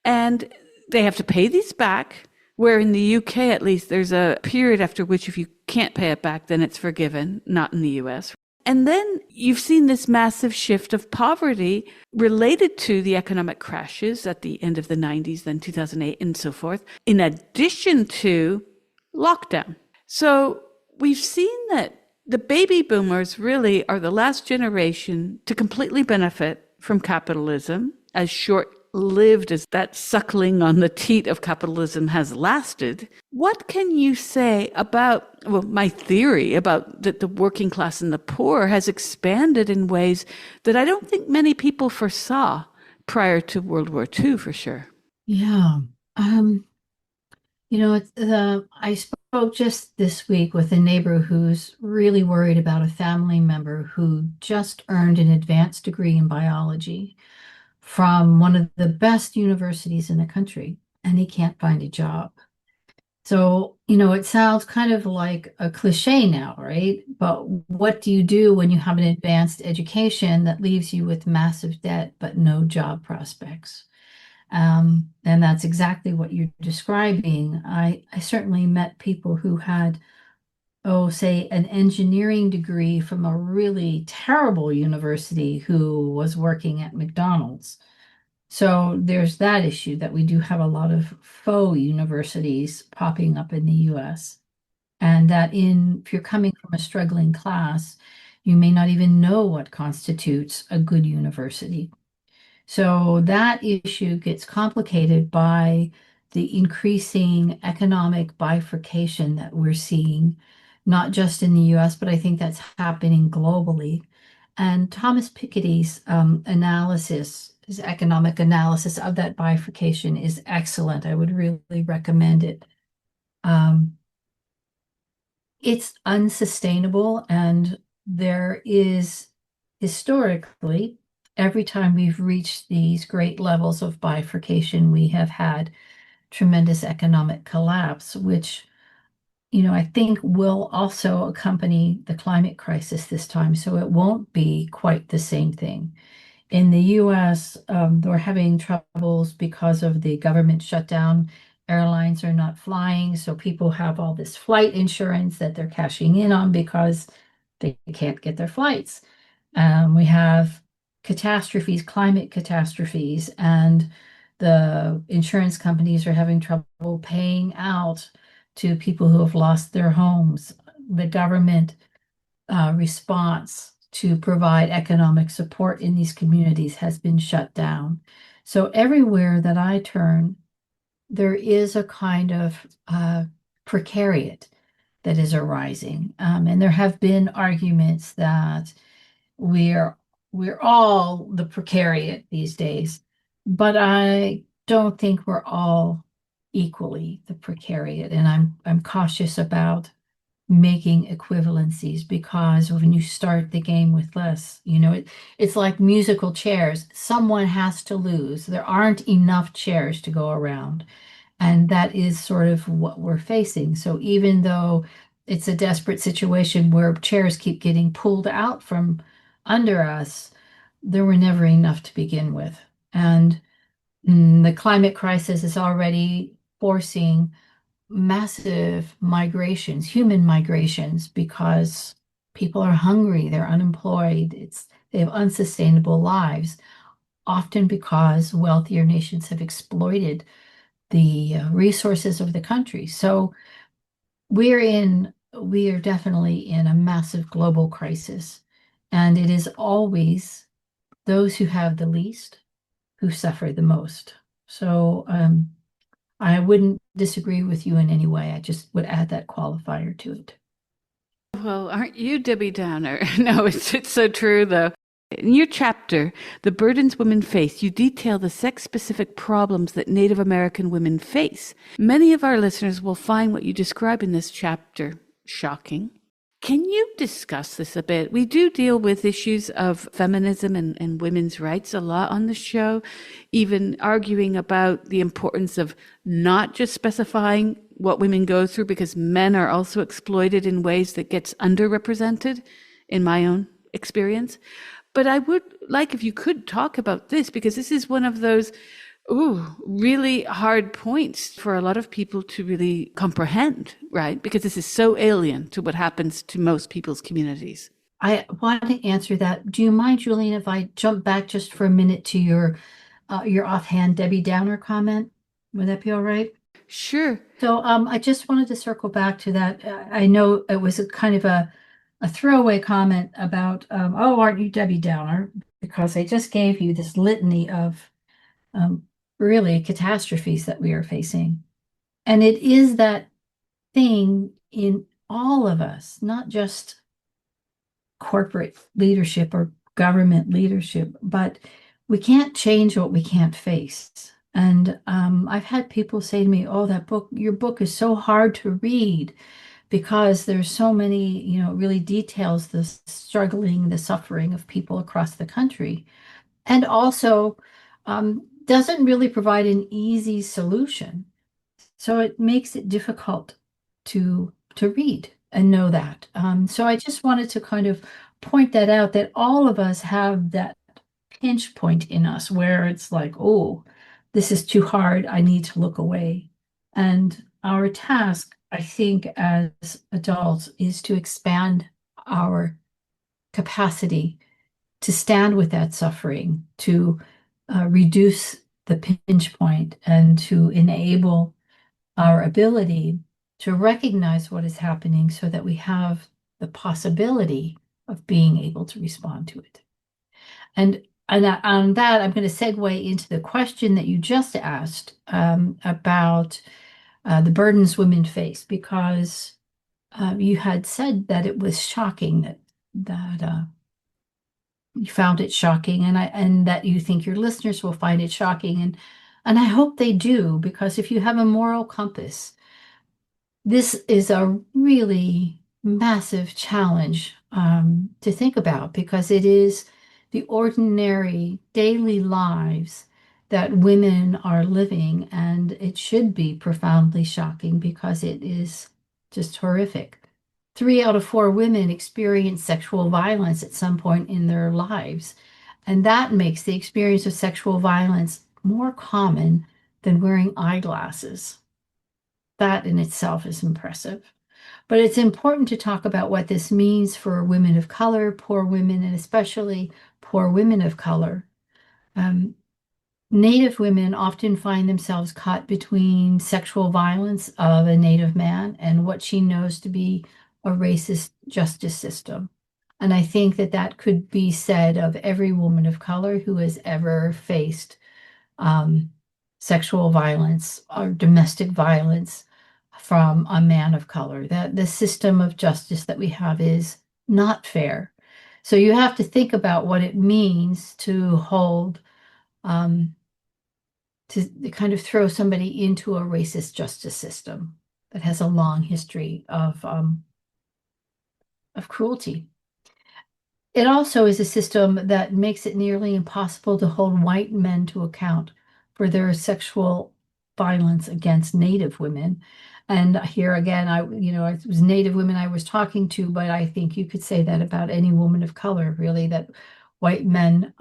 and they have to pay these back. Where in the UK, at least, there's a period after which if you can't pay it back, then it's forgiven, not in the US. And then you've seen this massive shift of poverty related to the economic crashes at the end of the 90s, then 2008, and so forth, in addition to lockdown. So we've seen that the baby boomers really are the last generation to completely benefit from capitalism, as short-lived as that suckling on the teat of capitalism has lasted. What can you say about, well, my theory about that the working class and the poor has expanded in ways that I don't think many people foresaw prior to World War II, for sure? Yeah. I spoke just this week with a neighbor who's really worried about a family member who just earned an advanced degree in biology from one of the best universities in the country, and he can't find a job. So, it sounds kind of like a cliche now, right? But what do you do when you have an advanced education that leaves you with massive debt but no job prospects? And that's exactly what you're describing. I certainly met people who had, say, an engineering degree from a really terrible university who was working at McDonald's. So there's that issue that we do have a lot of faux universities popping up in the US. And that if you're coming from a struggling class, you may not even know what constitutes a good university. So that issue gets complicated by the increasing economic bifurcation that we're seeing, not just in the US, but I think that's happening globally. And Thomas Piketty's analysis, his economic analysis of that bifurcation is excellent. I would really recommend it. Um, it's unsustainable, and there is historically, every time we've reached these great levels of bifurcation, we have had tremendous economic collapse, which, I think will also accompany the climate crisis this time. So it won't be quite the same thing. In the US, we're having troubles because of the government shutdown. Airlines are not flying, so people have all this flight insurance that they're cashing in on because they can't get their flights. We have catastrophes, climate catastrophes, and the insurance companies are having trouble paying out to people who have lost their homes. The government response to provide economic support in these communities has been shut down. So everywhere that I turn, there is a kind of precariat that is arising. And there have been arguments that we're we're all the precariat these days, but I don't think we're all equally the precariat. And I'm cautious about making equivalencies, because when you start the game with less, it's like musical chairs. Someone has to lose. There aren't enough chairs to go around. And that is sort of what we're facing. So even though it's a desperate situation where chairs keep getting pulled out from under us, there were never enough to begin with. And the climate crisis is already forcing massive migrations, human migrations, because people are hungry, they're unemployed, they have unsustainable lives, often because wealthier nations have exploited the resources of the country. So we are definitely in a massive global crisis, and it is always those who have the least who suffer the most. So I wouldn't disagree with you in any way. I just would add that qualifier to it. Well, aren't you Debbie Downer? No, it's so true, though. In your chapter, The Burdens Women Face, you detail the sex specific problems that Native American women face. Many of our listeners will find what you describe in this chapter shocking. Can you discuss this a bit? We do deal with issues of feminism and women's rights a lot on the show, even arguing about the importance of not just specifying what women go through because men are also exploited in ways that gets underrepresented in my own experience. But I would like if you could talk about this because this is one of those really hard points for a lot of people to really comprehend, right? Because this is so alien to what happens to most people's communities. I want to answer that. Do you mind, Julian, if I jump back just for a minute to your offhand Debbie Downer comment? Would that be all right? Sure. So I just wanted to circle back to that. I know it was a kind of a throwaway comment about, oh, aren't you Debbie Downer? Because I just gave you this litany of um, really catastrophes that we are facing. And it is that thing in all of us, not just corporate leadership or government leadership, but we can't change what we can't face. And I've had people say to me, "Oh, your book is so hard to read because there's so many, really details the struggling, the suffering of people across the country, and also doesn't really provide an easy solution. So it makes it difficult to read and know that. So I just wanted to kind of point that out that all of us have that pinch point in us where it's like, oh, this is too hard. I need to look away. And our task, I think, as adults is to expand our capacity to stand with that suffering, to reduce the pinch point, and to enable our ability to recognize what is happening so that we have the possibility of being able to respond to it. And on that, I'm going to segue into the question that you just asked about the burdens women face, because you had said that it was shocking that you found it shocking, and that you think your listeners will find it shocking, and I hope they do, because if you have a moral compass, this is a really massive challenge to think about, because it is the ordinary daily lives that women are living, and it should be profoundly shocking because it is just horrific. 3 out of 4 women experience sexual violence at some point in their lives, and that makes the experience of sexual violence more common than wearing eyeglasses. That in itself is impressive. But it's important to talk about what this means for women of color, poor women, and especially poor women of color. Um, Native women often find themselves caught between sexual violence of a Native man and what she knows to be a racist justice system. And I think that that could be said of every woman of color who has ever faced um, sexual violence or domestic violence from a man of color. That the system of justice that we have is not fair. So you have to think about what it means to hold, um, to kind of throw somebody into a racist justice system that has a long history of cruelty. It also is a system that makes it nearly impossible to hold white men to account for their sexual violence against Native women. And here again, it was Native women I was talking to, but I think you could say that about any woman of color, really, that white men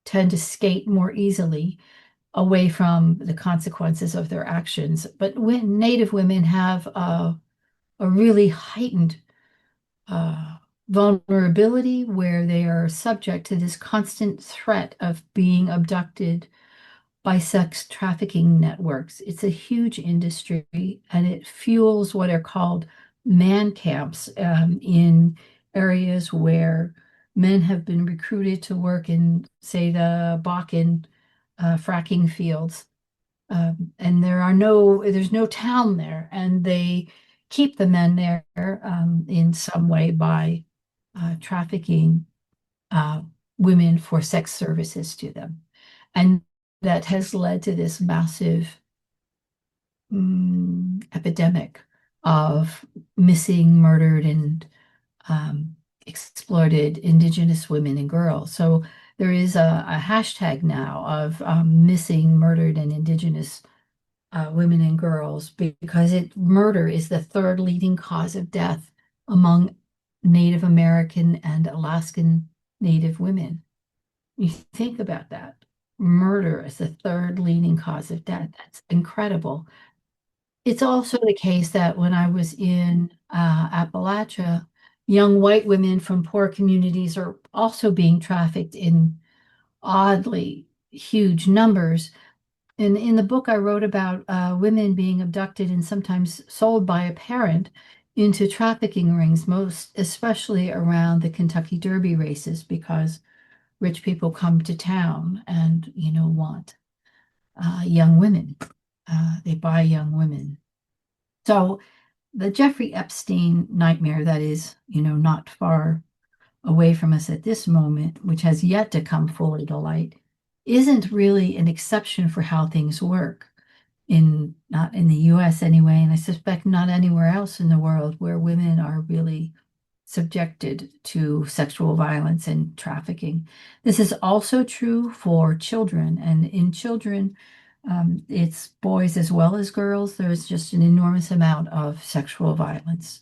tend to skate more easily away from the consequences of their actions. But when Native women have a really heightened vulnerability where they are subject to this constant threat of being abducted by sex trafficking networks. It's a huge industry, and it fuels what are called man camps in areas where men have been recruited to work in, say, the Bakken fracking fields. and there's no town there, and they keep the men there in some way by trafficking uh, women for sex services to them. And that has led to this massive epidemic of missing, murdered, and exploited Indigenous women and girls. So there is a hashtag now of missing, murdered, and Indigenous women and girls because murder is the third leading cause of death among Native American and Alaskan Native women. You think about that. Murder is the third leading cause of death. That's incredible. It's also the case that when I was in Appalachia, young white women from poor communities are also being trafficked in oddly huge numbers. And in the book, I wrote about women being abducted and sometimes sold by a parent into trafficking rings, most especially around the Kentucky Derby races, because rich people come to town and, want young women. They buy young women. So the Jeffrey Epstein nightmare that is, not far away from us at this moment, which has yet to come fully to light, isn't really an exception for how things work not in the US anyway, and I suspect not anywhere else in the world where women are really subjected to sexual violence and trafficking. This is also true for children, and in children, it's boys as well as girls. There's just an enormous amount of sexual violence.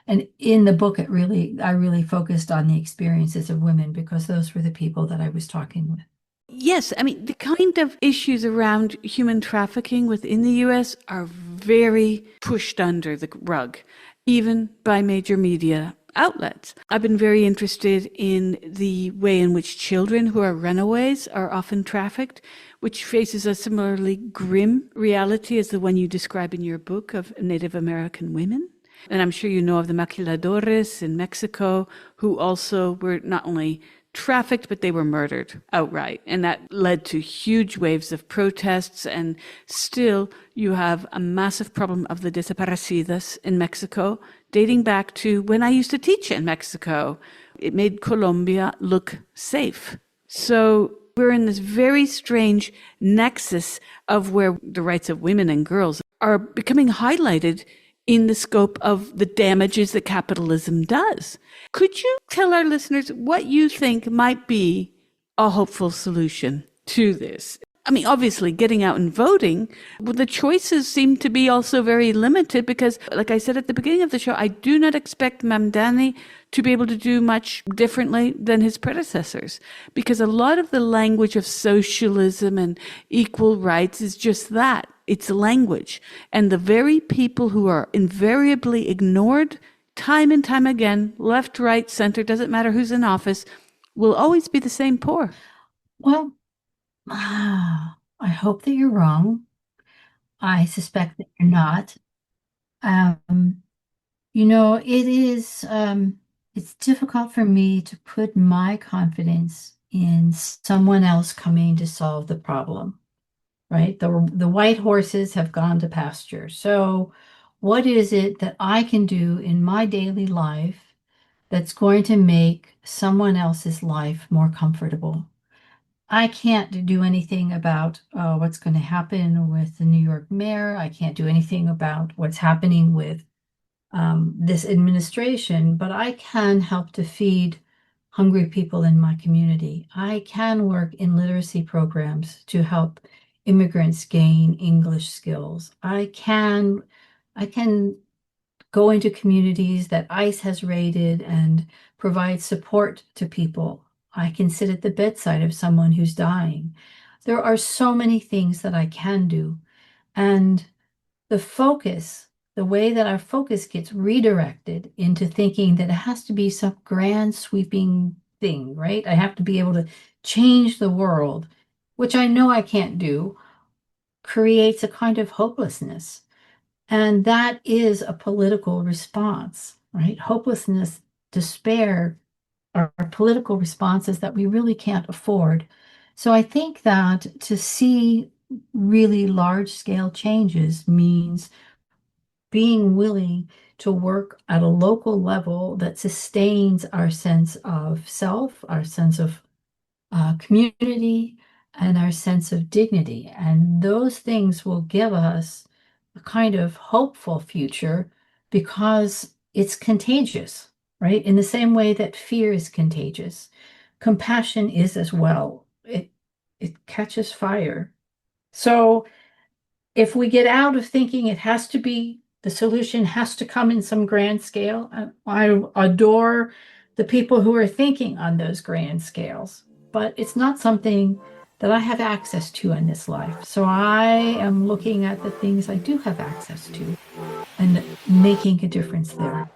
And in the book, I really focused on the experiences of women because those were the people that I was talking with. Yes, I mean, the kind of issues around human trafficking within the US are very pushed under the rug, even by major media outlets. I've been very interested in the way in which children who are runaways are often trafficked, which faces a similarly grim reality as the one you describe in your book of Native American women. And I'm sure you know of the maquiladores in Mexico, who also were not only trafficked, but they were murdered outright. And that led to huge waves of protests. And still, you have a massive problem of the desaparecidas in Mexico, dating back to when I used to teach in Mexico. It made Colombia look safe. So we're in this very strange nexus of where the rights of women and girls are becoming highlighted in the scope of the damages that capitalism does. Could you tell our listeners what you think might be a hopeful solution to this? I mean, obviously, getting out and voting, well, the choices seem to be also very limited because, like I said at the beginning of the show, I do not expect Mamdani to be able to do much differently than his predecessors, because a lot of the language of socialism and equal rights is just that. It's language. And the very people who are invariably ignored time and time again, left, right, center, doesn't matter who's in office, will always be the same poor. Well, I hope that you're wrong. I suspect that you're not. It's difficult for me to put my confidence in someone else coming to solve the problem, right? The white horses have gone to pasture. So what is it that I can do in my daily life that's going to make someone else's life more comfortable? I can't do anything about what's going to happen with the New York mayor. I can't do anything about what's happening with this administration, but I can help to feed hungry people in my community. I can work in literacy programs to help immigrants gain English skills. I can go into communities that ICE has raided and provide support to people. I can sit at the bedside of someone who's dying. There are so many things that I can do. And the way that our focus gets redirected into thinking that it has to be some grand sweeping thing, right? I have to be able to change the world, which I know I can't do, creates a kind of hopelessness. And that is a political response, right? Hopelessness, despair are political responses that we really can't afford. So I think that to see really large scale changes means being willing to work at a local level that sustains our sense of self, our sense of community, and our sense of dignity. And those things will give us a kind of hopeful future because it's contagious, right? In the same way that fear is contagious, compassion is as well. It catches fire. So if we get out of thinking it has to be, the solution has to come in some grand scale, I adore the people who are thinking on those grand scales, but it's not something that I have access to in this life. So I am looking at the things I do have access to and making a difference there.